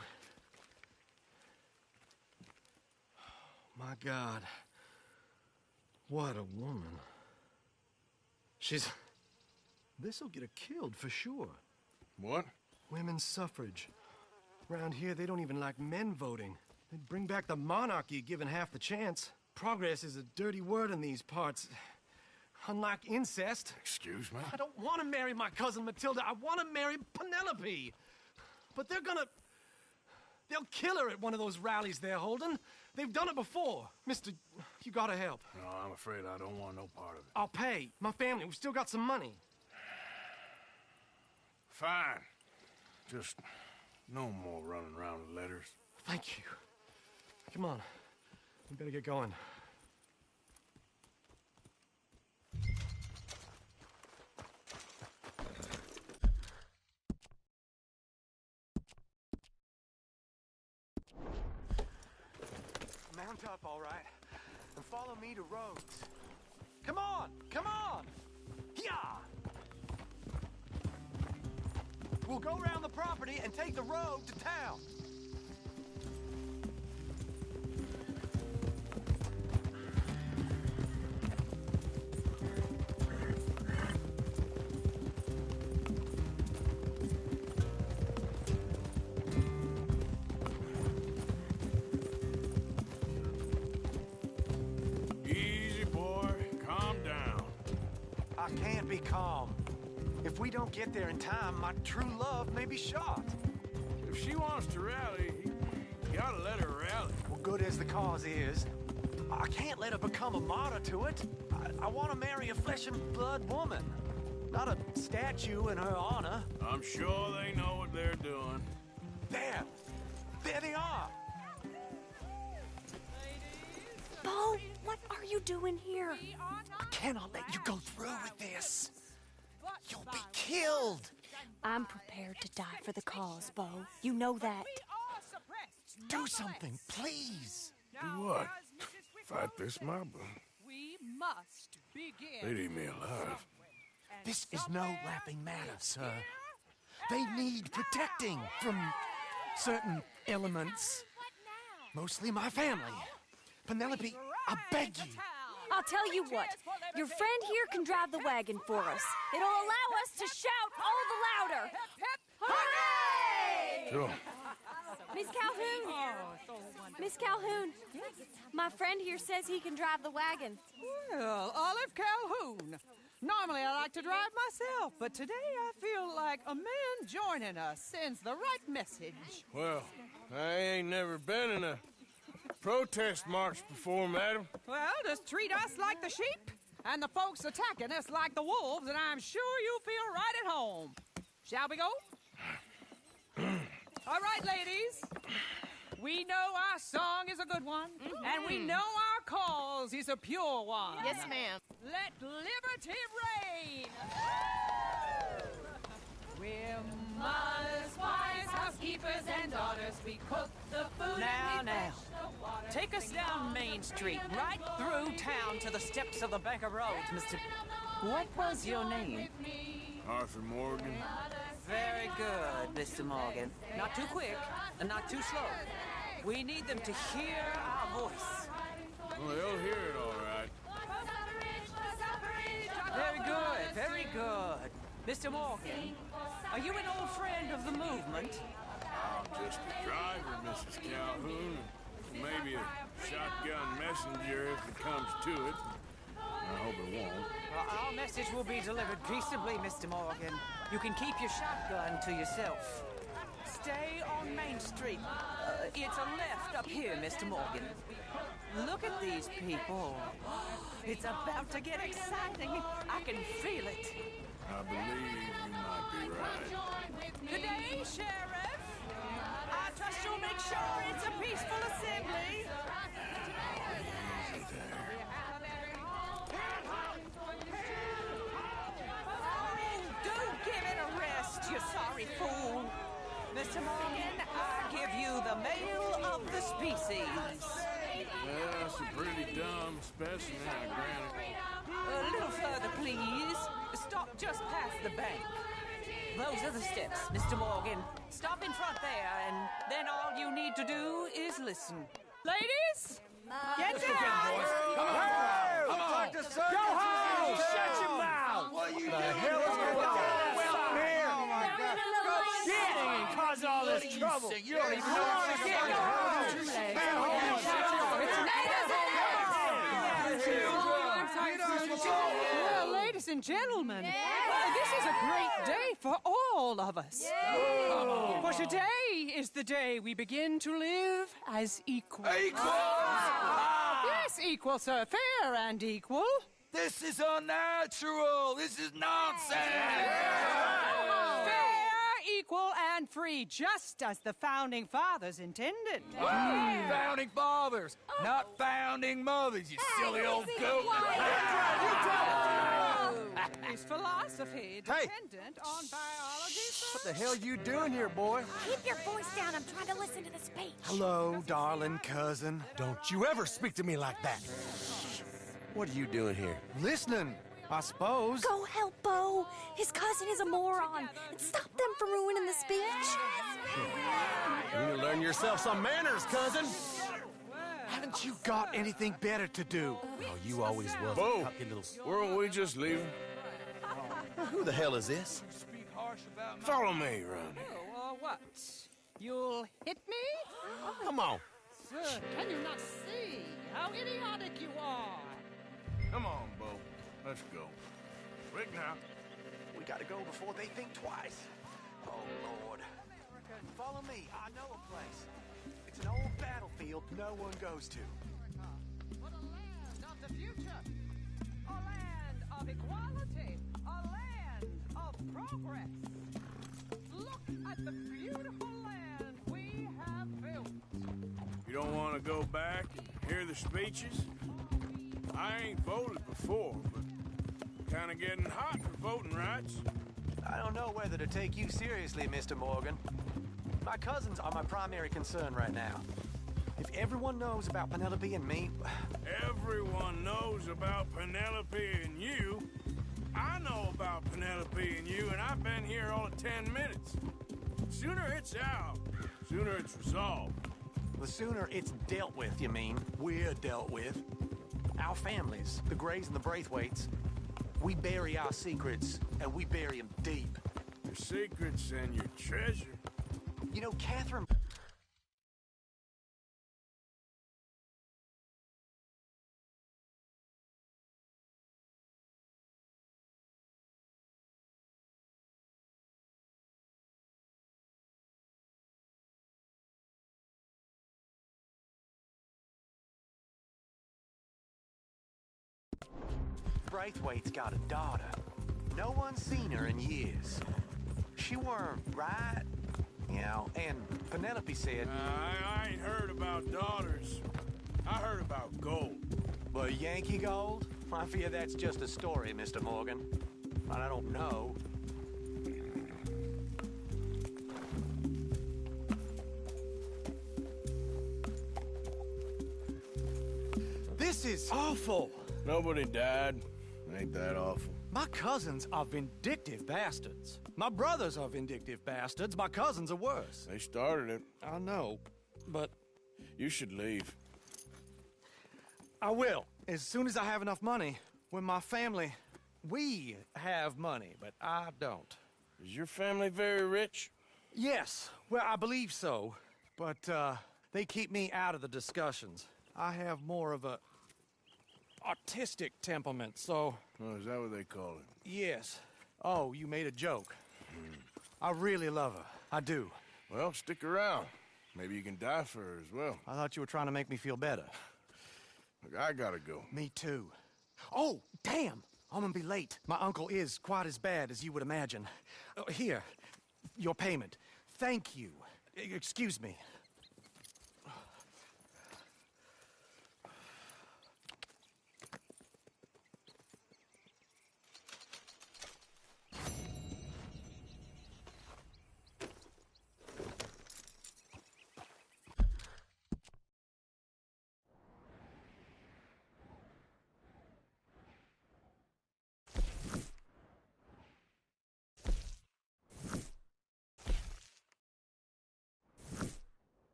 My God. What a woman. She's... This'll get her killed for sure. What? Women's suffrage. Around here, they don't even like men voting. They'd bring back the monarchy given half the chance. Progress is a dirty word in these parts. Unlike incest. Excuse me? I don't want to marry my cousin Matilda. I want to marry Penelope. But they're gonna... They'll kill her at one of those rallies they're holding. They've done it before. Mister, you gotta help. No, I'm afraid I don't want no part of it. I'll pay. My family, we've still got some money. Fine. Just no more running around with letters. Thank you. Come on. We better get going. Mount up, all right, and follow me to Rhodes. Come on! Come on! Yeah! We'll go around the property and take the road to town. Easy, boy. Calm down. I can't be calm. If we don't get there in time, my true love may be shot. If she wants to rally, you gotta let her rally. Well, good as the cause is, I can't let her become a martyr to it. I want to marry a flesh and blood woman, not a statue in her honor. I'm sure they know what they're doing. There! There they are! Bo, what are you doing here? I cannot let you go through with this. You'll be killed. I'm prepared to die for the cause, Bo. You know that. Do something, please. Do what? Fight this mob? We must begin. They'd eat me alive. This is no laughing matter, sir. They need protecting from certain elements. Mostly my family. Penelope, I beg you. I'll tell you what. Your friend here can drive the wagon for us. It'll allow us to shout all the louder. Hooray! Sure. Miss Calhoun! Miss Calhoun, My friend here says he can drive the wagon. Well, Olive Calhoun. Normally I like to drive myself, but today I feel like a man joining us sends the right message. Well, I ain't never been in a protest march before, madam. Well, just treat us like the sheep, and the folks attacking us like the wolves, and I'm sure you'll feel right at home. Shall we go? All right, ladies. We know our song is a good one, and we know our cause is a pure one. Yes, ma'am. Let liberty reign! We're mothers, wives, housekeepers, and daughters. We cook the food Now, and we now. fetch the water. Take us down Main Street, right through town to the steps of the Bank of Rhodes, Mr. What was your name? Arthur Morgan. Very good, Mr. Morgan. Not too quick and not too slow. We need them to hear our voice. Well, they'll hear it all right. Very good, very good. Mr. Morgan, are you an old friend of the movement? I'm just a driver, Mrs. Calhoun. Maybe a shotgun messenger if it comes to it. I hope it won't. Well, our message will be delivered peaceably, Mr. Morgan. You can keep your shotgun to yourself. Stay on Main Street. It's a left up here, Mr. Morgan. Look at these people. It's about to get exciting. I can feel it. I believe you might be right. Good day, Sheriff. I trust you'll make sure it's a peaceful assembly. Don't give it a rest, you sorry fool. Mr. Morgan, I give you the male of the species. Yeah, that's a pretty dumb specimen, I grant it. A little further, please. Stop just past the bank. Those are the steps, Mr. Morgan. Stop in front there, and then all you need to do is listen. Ladies, get down! Come on! Go home! Shut your mouth! What are you doing? The hell is going on here? Oh, my God. Shit! And cause all this trouble. You don't even know what's going Well, ladies and gentlemen, this is a great day for all of us. For today is the day we begin to live as equals. Yes, equal, sir. Fair and equal. This is unnatural. This is nonsense. Fair, equal, and free, just as the Founding Fathers intended. Founding fathers, not founding mothers, you silly old goat. Is philosophy dependent on biology? What the hell you doing here, boy? Keep your voice down. I'm trying to listen to the speech. Hello, darling cousin. Don't you ever speak to me like that. What are you doing here? Listening, I suppose. Go help Bo. His cousin is a moron. And stop them from ruining the speech. You need to learn yourself some manners, cousin. Haven't you got anything better to do? Oh, you always was. Bo, weren't we just leaving? Who the hell is this? Follow me around here. Oh, what? You'll hit me? Come on. Sir, can you not see how idiotic you are? Come on, Bo. Let's go. Quick now. We gotta go before they think twice. Oh, Lord. Follow me. I know a place. It's an old battlefield no one goes to. What a land of the future. A land of equality. A land of progress. Look at the beautiful land we have built. You don't want to go back and hear the speeches? I ain't voted before, but kind of getting hot for voting rights. I don't know whether to take you seriously, Mr. Morgan. My cousins are my primary concern right now. If everyone knows about Penelope and me... Everyone knows about Penelope and you. I know about Penelope and you, and I've been here all of 10 minutes. Sooner it's out, sooner it's resolved. The sooner it's dealt with, you mean. We're dealt with. Our families, the Grays and the Braithwaites, we bury our secrets, and we bury them deep. Your secrets and your treasure. You know, Catherine Braithwaite's got a daughter. No one's seen her in years. She weren't right, you know, and Penelope said... I ain't heard about daughters. I heard about gold. But Yankee gold? I fear that's just a story, Mr. Morgan. But I don't know. This is awful. Nobody died. Ain't that awful. My cousins are vindictive bastards. My brothers are vindictive bastards. My cousins are worse. They started it. I know, but... You should leave. I will, as soon as I have enough money. When my family... We have money, but I don't. Is your family very rich? Yes, well, I believe so. But, they keep me out of the discussions. I have more of a... artistic temperament, so... Oh, is that what they call it? Yes. Oh, you made a joke. I really love her. I do. Well, stick around. Maybe you can die for her as well. I thought you were trying to make me feel better. Look, I gotta go. Me too. Oh, damn! I'm gonna be late. My uncle is quite as bad as you would imagine. Here, your payment. Thank you. Excuse me.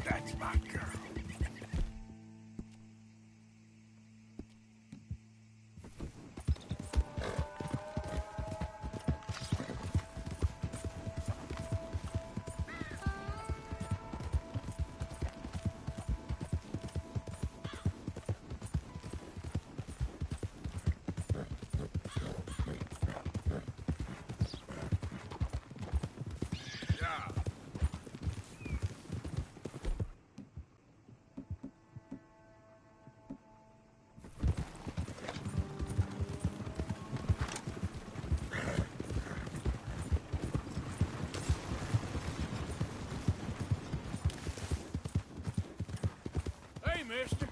That's my girl. Hey, mister.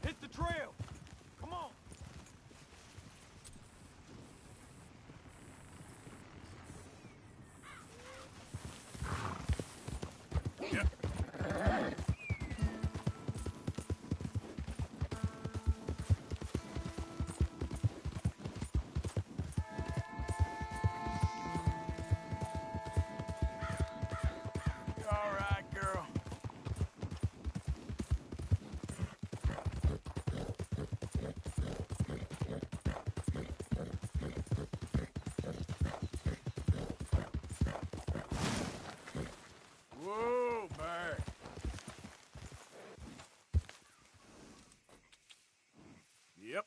Hit the trail. Come on. Yeah. You all right, girl? Whoa, back. Yep.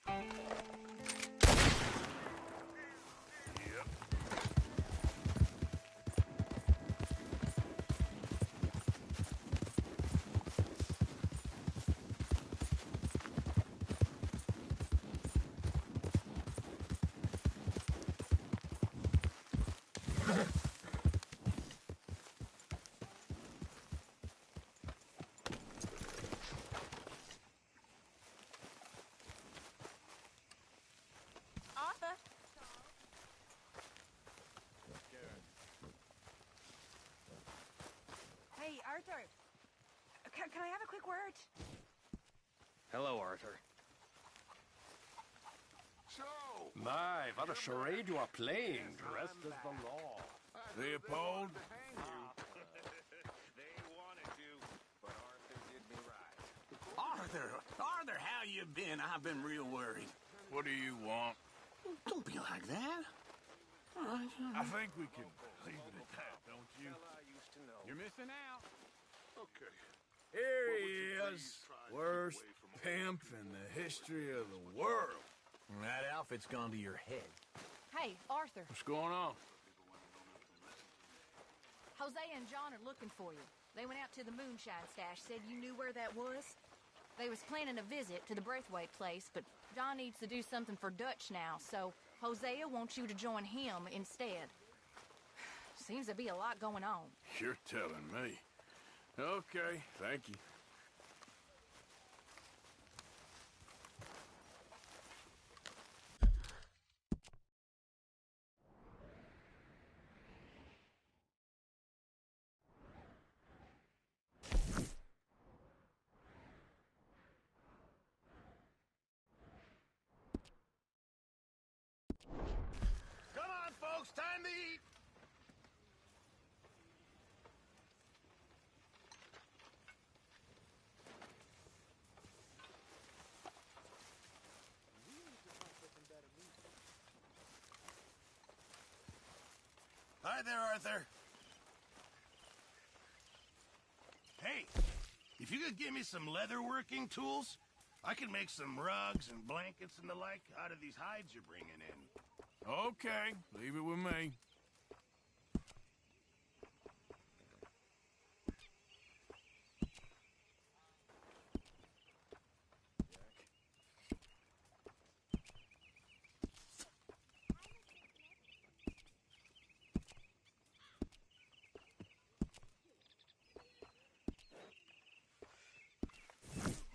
Yep. Arthur? Hey, Arthur. Can I have a quick word? Hello, Arthur. So, My, what a charade you are playing, dressed as the law. Leopold? They wanted to, but Arthur did me right. Arthur, how you been? I've been real worried. What do you want? Don't be like that. I think we can leave it at that, don't you? You're missing out. Okay. Here he is. Worst pimp in the history of the world. And that outfit's gone to your head. Hey, Arthur. What's going on? Hosea and John are looking for you. They went out to the moonshine stash, said you knew where that was. They was planning a visit to the Braithwaite place, but John needs to do something for Dutch now, so Hosea wants you to join him instead. Seems to be a lot going on. You're telling me. Okay, thank you. Come on, folks, time to eat. Hi there, Arthur. Hey, if you could give me some leatherworking tools, I could make some rugs and blankets and the like out of these hides you're bringing in. Okay, leave it with me.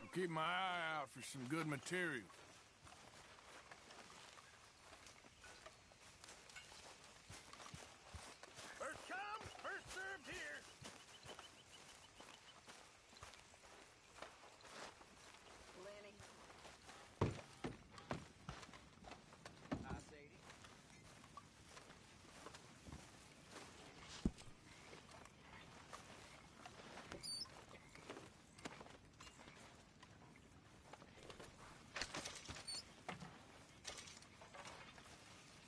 I'll keep my eye out for some good material. First come, first served here. Lenny. Hi, Sadie.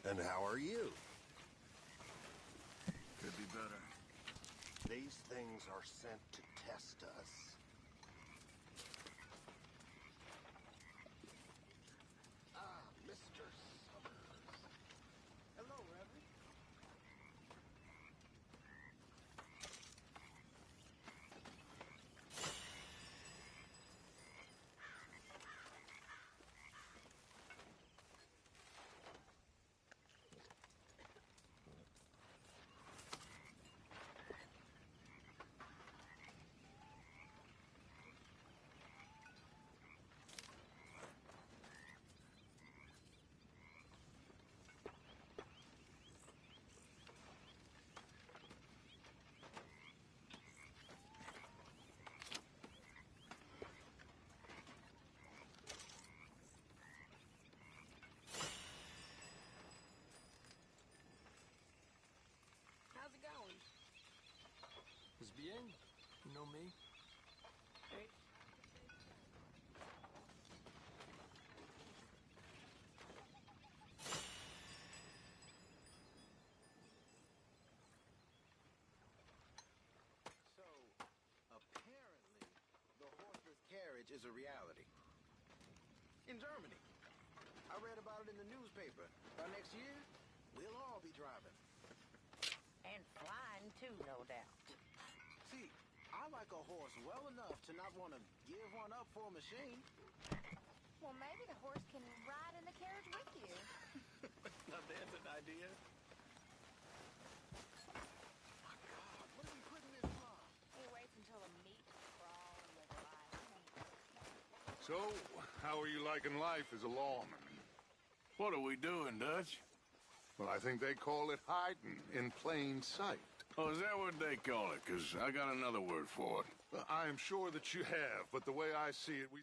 And how are you? Could be better. These things are sent to test us. Ah, Mr. Summers. Hello, Reverend. How's it going? Pues bien. You know me. Hey. So, apparently, the horseless carriage is a reality. In Germany. I read about it in the newspaper. By next year, we'll all be driving. And flying, too, no doubt. See, I like a horse well enough to not want to give one up for a machine. Well, maybe the horse can ride in the carriage with you. Now there's an idea. My God, what are we putting this on? He waits until the meat crawling with life. So, how are you liking life as a lawman? What are we doing, Dutch? Well, I think they call it hiding in plain sight. Oh, is that what they call it? Because I got another word for it. Well, I am sure that you have, but the way I see it, we...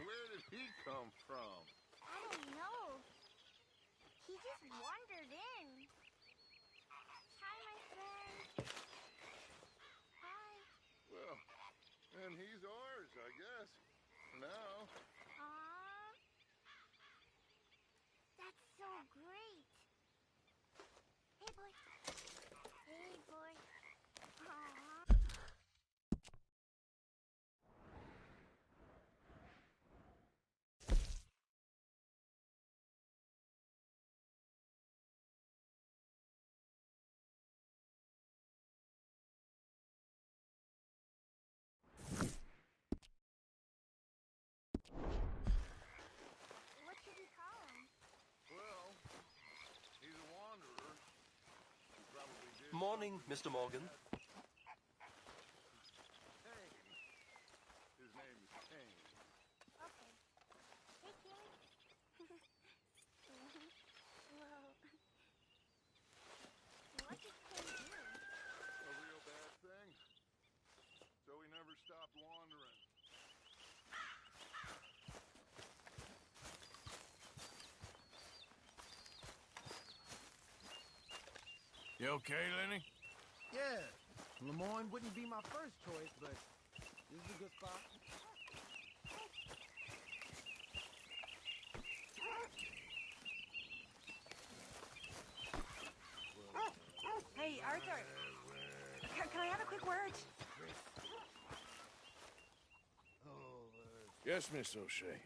Where did he come from? I don't know. He just wandered in. Hi, my friend. Hi. Well, and he's ours, I guess. For now. Aw. That's so great. Hey, boy. Hey, boy. Aw. What should we call him? Well, he's a wanderer. He probably did. Morning, Mr. Morgan. Kane. His name is Kane. Okay. Hey, Kane. Whoa. What did Kane do? A real bad thing. So he never stopped wandering. You okay, Lenny? Yeah, Lemoyne wouldn't be my first choice, but this is a good spot. Hey, Arthur. Can I have a quick word? Yes, Miss O'Shea.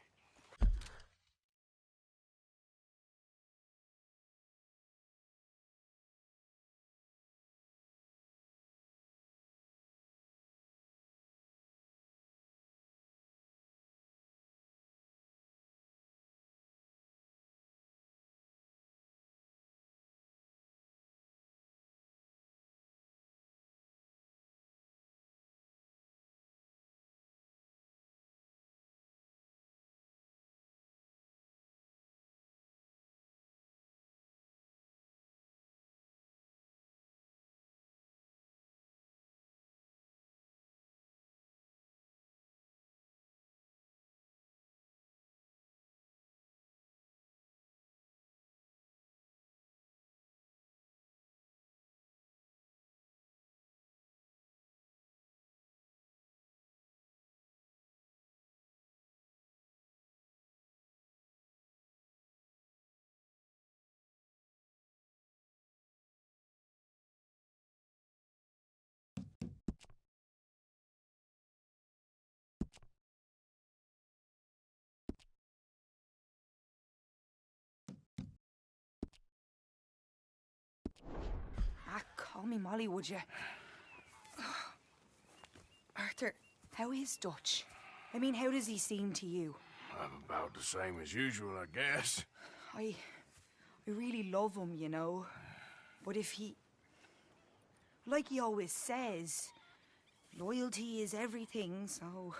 Ah, call me Molly, would you? Arthur, how is Dutch? I mean, how does he seem to you? I'm about the same as usual, I guess. I really love him, you know. But if he... Like he always says, loyalty is everything, so...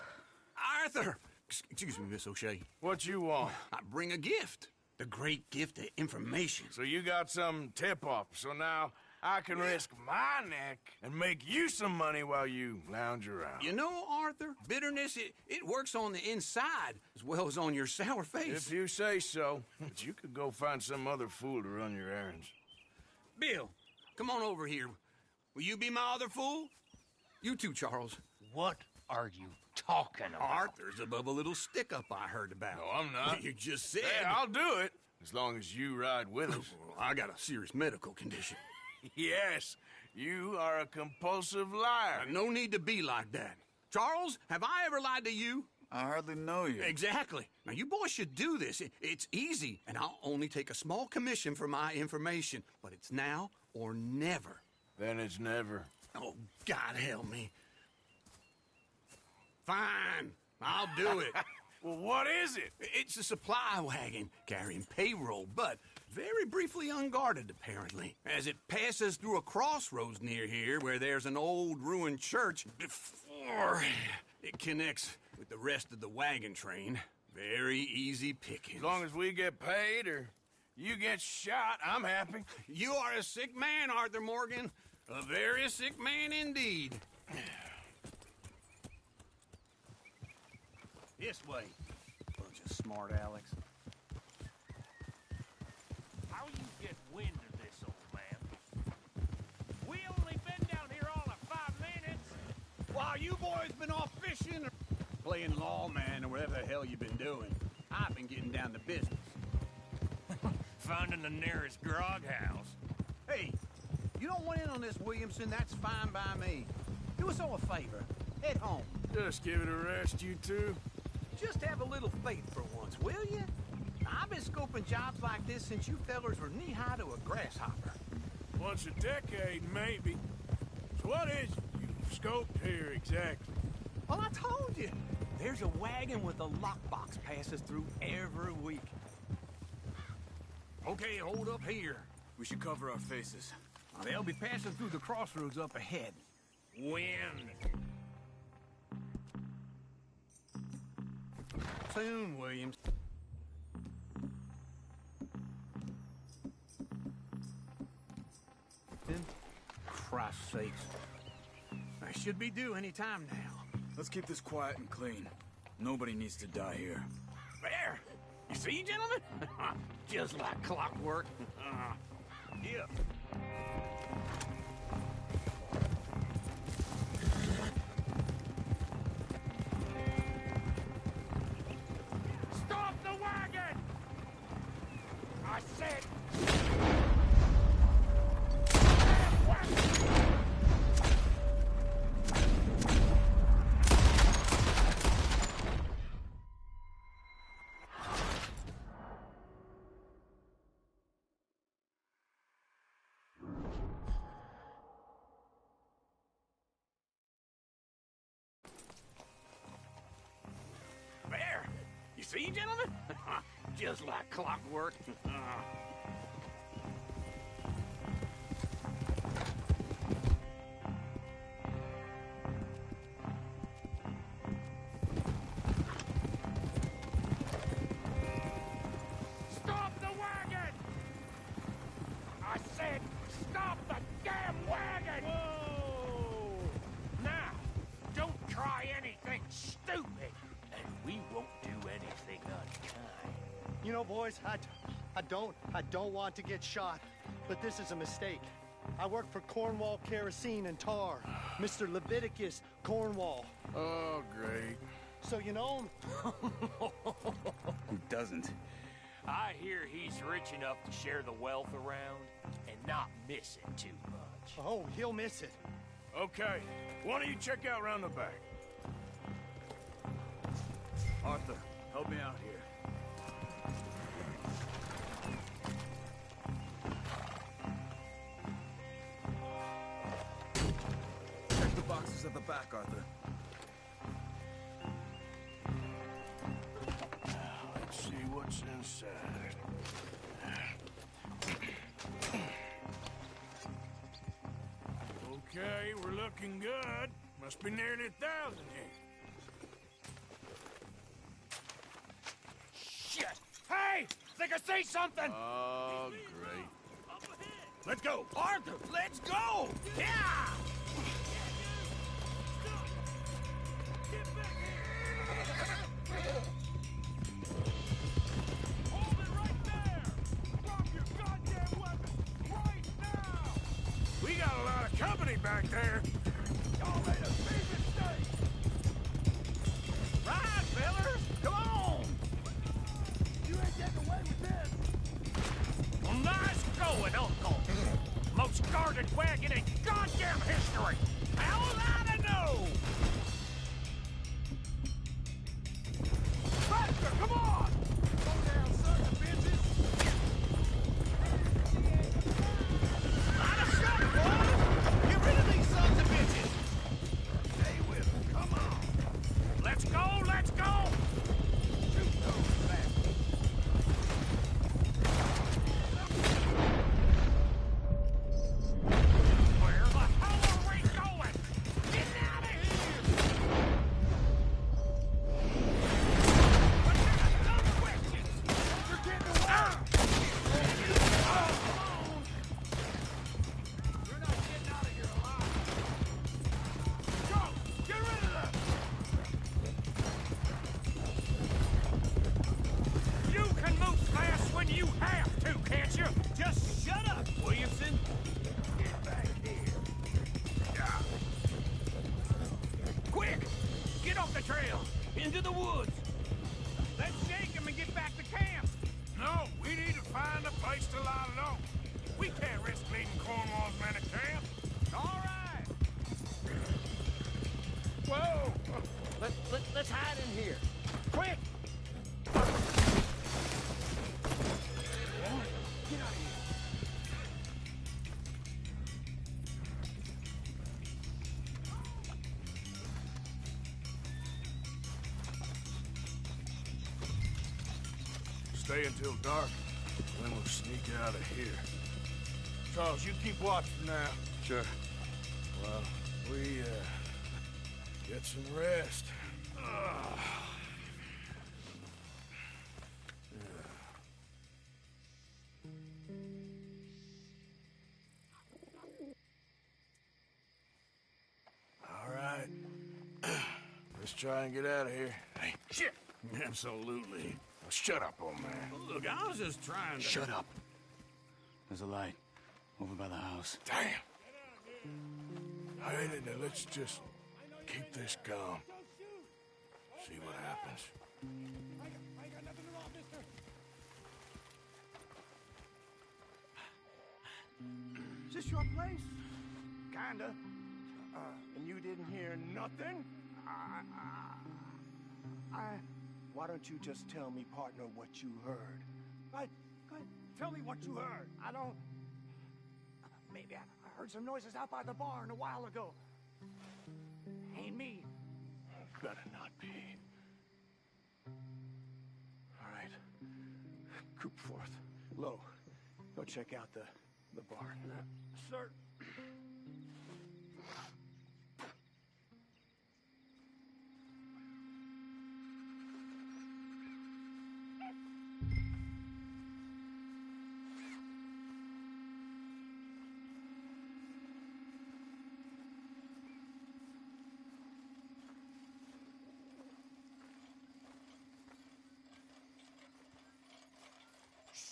Arthur! Excuse me, Miss O'Shea. What you want? I bring a gift. The great gift of information. So you got some tip-off, so now I can risk my neck and make you some money while you lounge around. You know, Arthur, bitterness, it works on the inside as well as on your sour face. If you say so. But you could go find some other fool to run your errands. Bill, come on over here. Will you be my other fool? You too, Charles. What are you talking about? Arthur's above a little stick-up I heard about. No, I'm not. You just said... Hey, I'll do it, as long as you ride with us. I got a serious medical condition. Yes, you are a compulsive liar. No need to be like that. Charles, have I ever lied to you? I hardly know you. Exactly. Now, you boys should do this. It's easy, and I'll only take a small commission for my information. But it's now or never. Then it's never. Oh, God help me. Fine, I'll do it. Well, what is it? It's a supply wagon carrying payroll, but very briefly unguarded, apparently, as it passes through a crossroads near here where there's an old ruined church before it connects with the rest of the wagon train. Very easy pickings. As long as we get paid or you get shot, I'm happy. You are a sick man, Arthur Morgan. A very sick man indeed. This way. Bunch of smart Alex. How you get wind of this, old man? We only been down here all of 5 minutes. While you boys been off fishing or playing lawman or whatever the hell you've been doing, I've been getting down to business. Finding the nearest grog house. Hey, you don't want in on this, Williamson, that's fine by me. Do us all a favor. Head home. Just give it a rest, you two. Just have a little faith for once, will you? I've been scoping jobs like this since you fellers were knee-high to a grasshopper. Once a decade, maybe. So what is it you've scoped here exactly? Well, I told you. There's a wagon with a lockbox passes through every week. Okay, hold up here. We should cover our faces. They'll be passing through the crossroads up ahead. Wind. Soon, Williams. Christ's sakes. I should be due any time now. Let's keep this quiet and clean. Nobody needs to die here. There! You see, gentlemen? Just like clockwork. Yeah. Stop the wagon! I said... There! You see, gentlemen? Just like clockwork. Stop the wagon! I said, stop the damn wagon! Whoa! Now, don't try anything stupid, and we won't do anything unkind. You know, boys, I don't want to get shot, but this is a mistake. I work for Cornwall Kerosene and Tar, Mr. Leviticus Cornwall. Oh, great. So you know him? Who doesn't? I hear he's rich enough to share the wealth around and not miss it too much. Oh, he'll miss it. Okay, why don't you check out round the back? Arthur, help me out here. Check the boxes at the back, Arthur. Let's see what's inside. Okay, we're looking good. Must be nearly 1,000 here. Shit! Hey! Think I see something! Oh, great. Let's go! Arthur, let's go! Yeah! Hold it right there! Drop your goddamn weapon right now! We got a lot of company back there. Y'all made a big mistake! Right, fellers! Come on! You ain't getting away with this! Well, nice going, Uncle! Most guarded wagon in goddamn history! How was I to know? Faster, come on! Slow down, son of bitches! Line us up, boys! Get rid of these sons of bitches! Stay with them, come on. Let's go, let's go! Shoot those bastards! Where the hell are we going? Get out of here! But there's no questions! You're getting away! You're not getting out of here alive! Go! Get rid of them! the trail. Into the woods. Let's shake him and get back to camp. No, we need to find a place to lie low. We can't risk leading Cornwall's men to camp. All right. Whoa! Let's hide in here. Quick! Get out of here. Stay until dark, then we'll sneak out of here. Charles, you keep watch for now. Sure. Well, we, get some rest. All right. Let's try and get out of here. Hey, shit! Absolutely. Now shut up, old man. Look, I was just trying to... Shut up. There's a light over by the house. Damn. All right, now let's just keep this calm. See what happens. Is this your place? Kinda. And you didn't hear nothing? Why don't you just tell me, partner, what you heard? Tell me what you heard. I don't... Maybe I heard some noises out by the barn a while ago. Ain't me. Better not be. All right. Group forth. Low. Go check out the barn. Sir.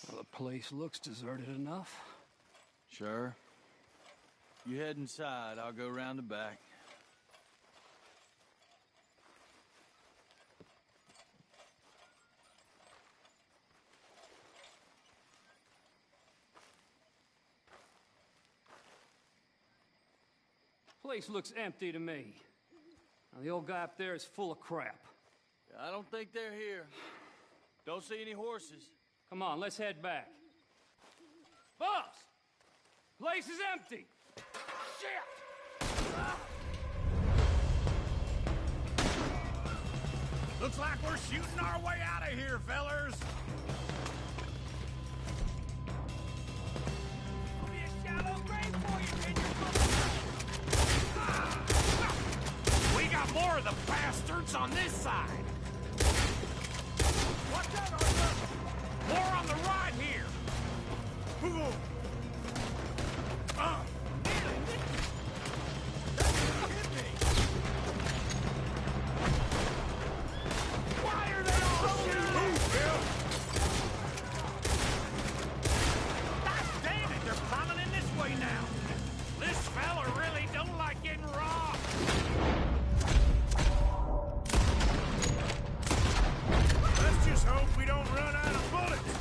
Well, the place looks deserted enough. Sure. You head inside, I'll go round the back. Place looks empty to me. Now, the old guy up there is full of crap. I don't think they're here. Don't see any horses. Come on, let's head back. Boss! Place is empty! Shit! Looks like we're shooting our way out of here, fellers. It'll be a shallow grave for you, Ginger. We got more of the bastards on this side. Watch out, Arthur! More on the right here. Why are they all shooting? Move, Bill. God damn it, they're piling in this way now. This fella really don't like getting robbed. Let's just hope we don't run out of bullets.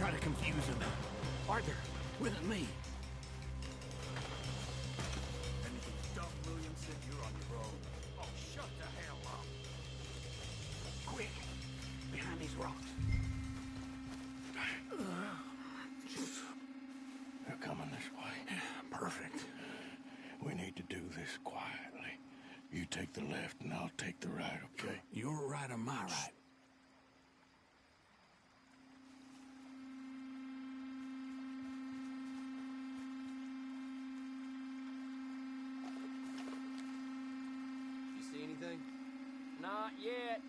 try to confuse him. Arthur, with me. Anything dumb, Williamson, you're on your own. Oh, shut the hell up. Quick, behind these rocks. They're coming this way. Perfect. We need to do this quietly. You take the left and I'll take the right, okay? Your right or my right? You see anything? Not yet.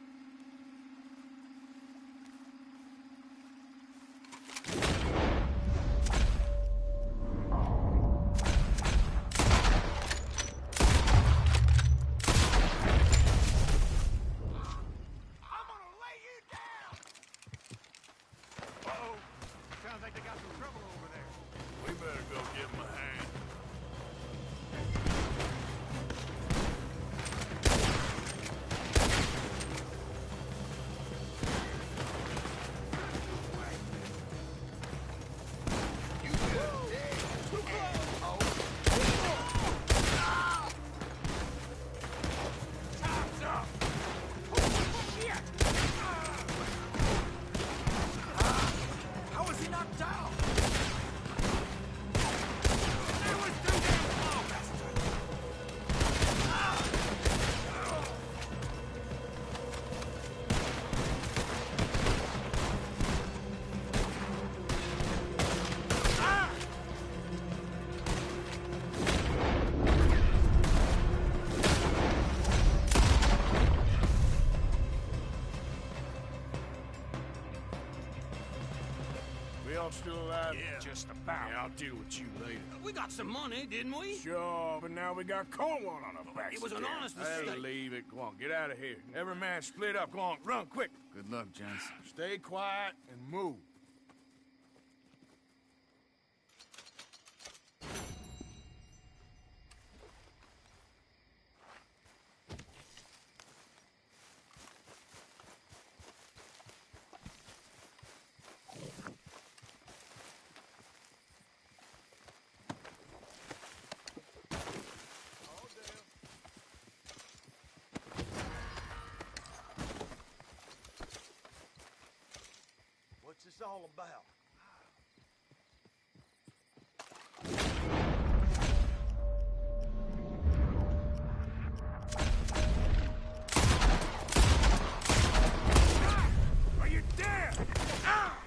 Sounds like they got some trouble over there. We better go give them a hand. How is he knocked down? We all still alive? Yeah. Just about. Yeah, I'll deal with you later. We got some money, didn't we? Sure, but now we got Cornwall on our backs. It was an again. honest Hey, mistake. leave it. Go on, get out of here. Every man split up. Go on, run, quick. Good luck, gents. Stay quiet and move. What's this all about? Are you dead? Ah!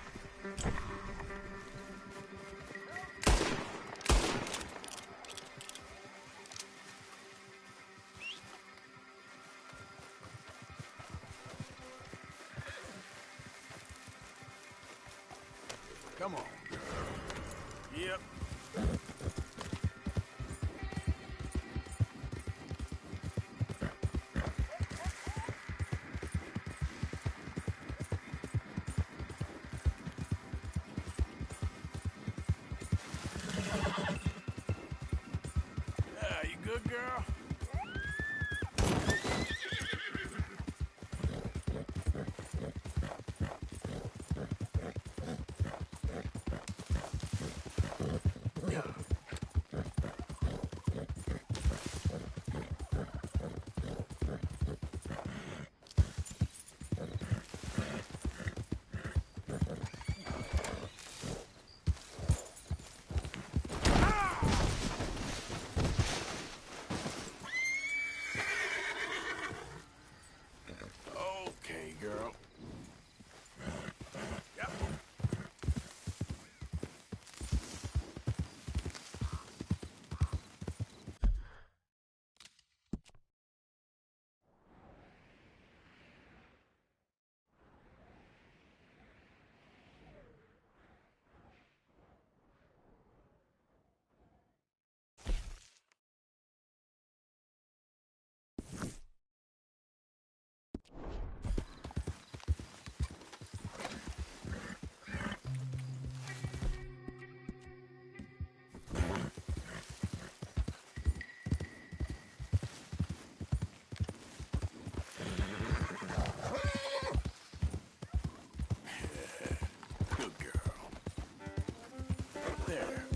Come on, girl. Yep. You good, girl? Okay, girl. Yep. Good girl. There.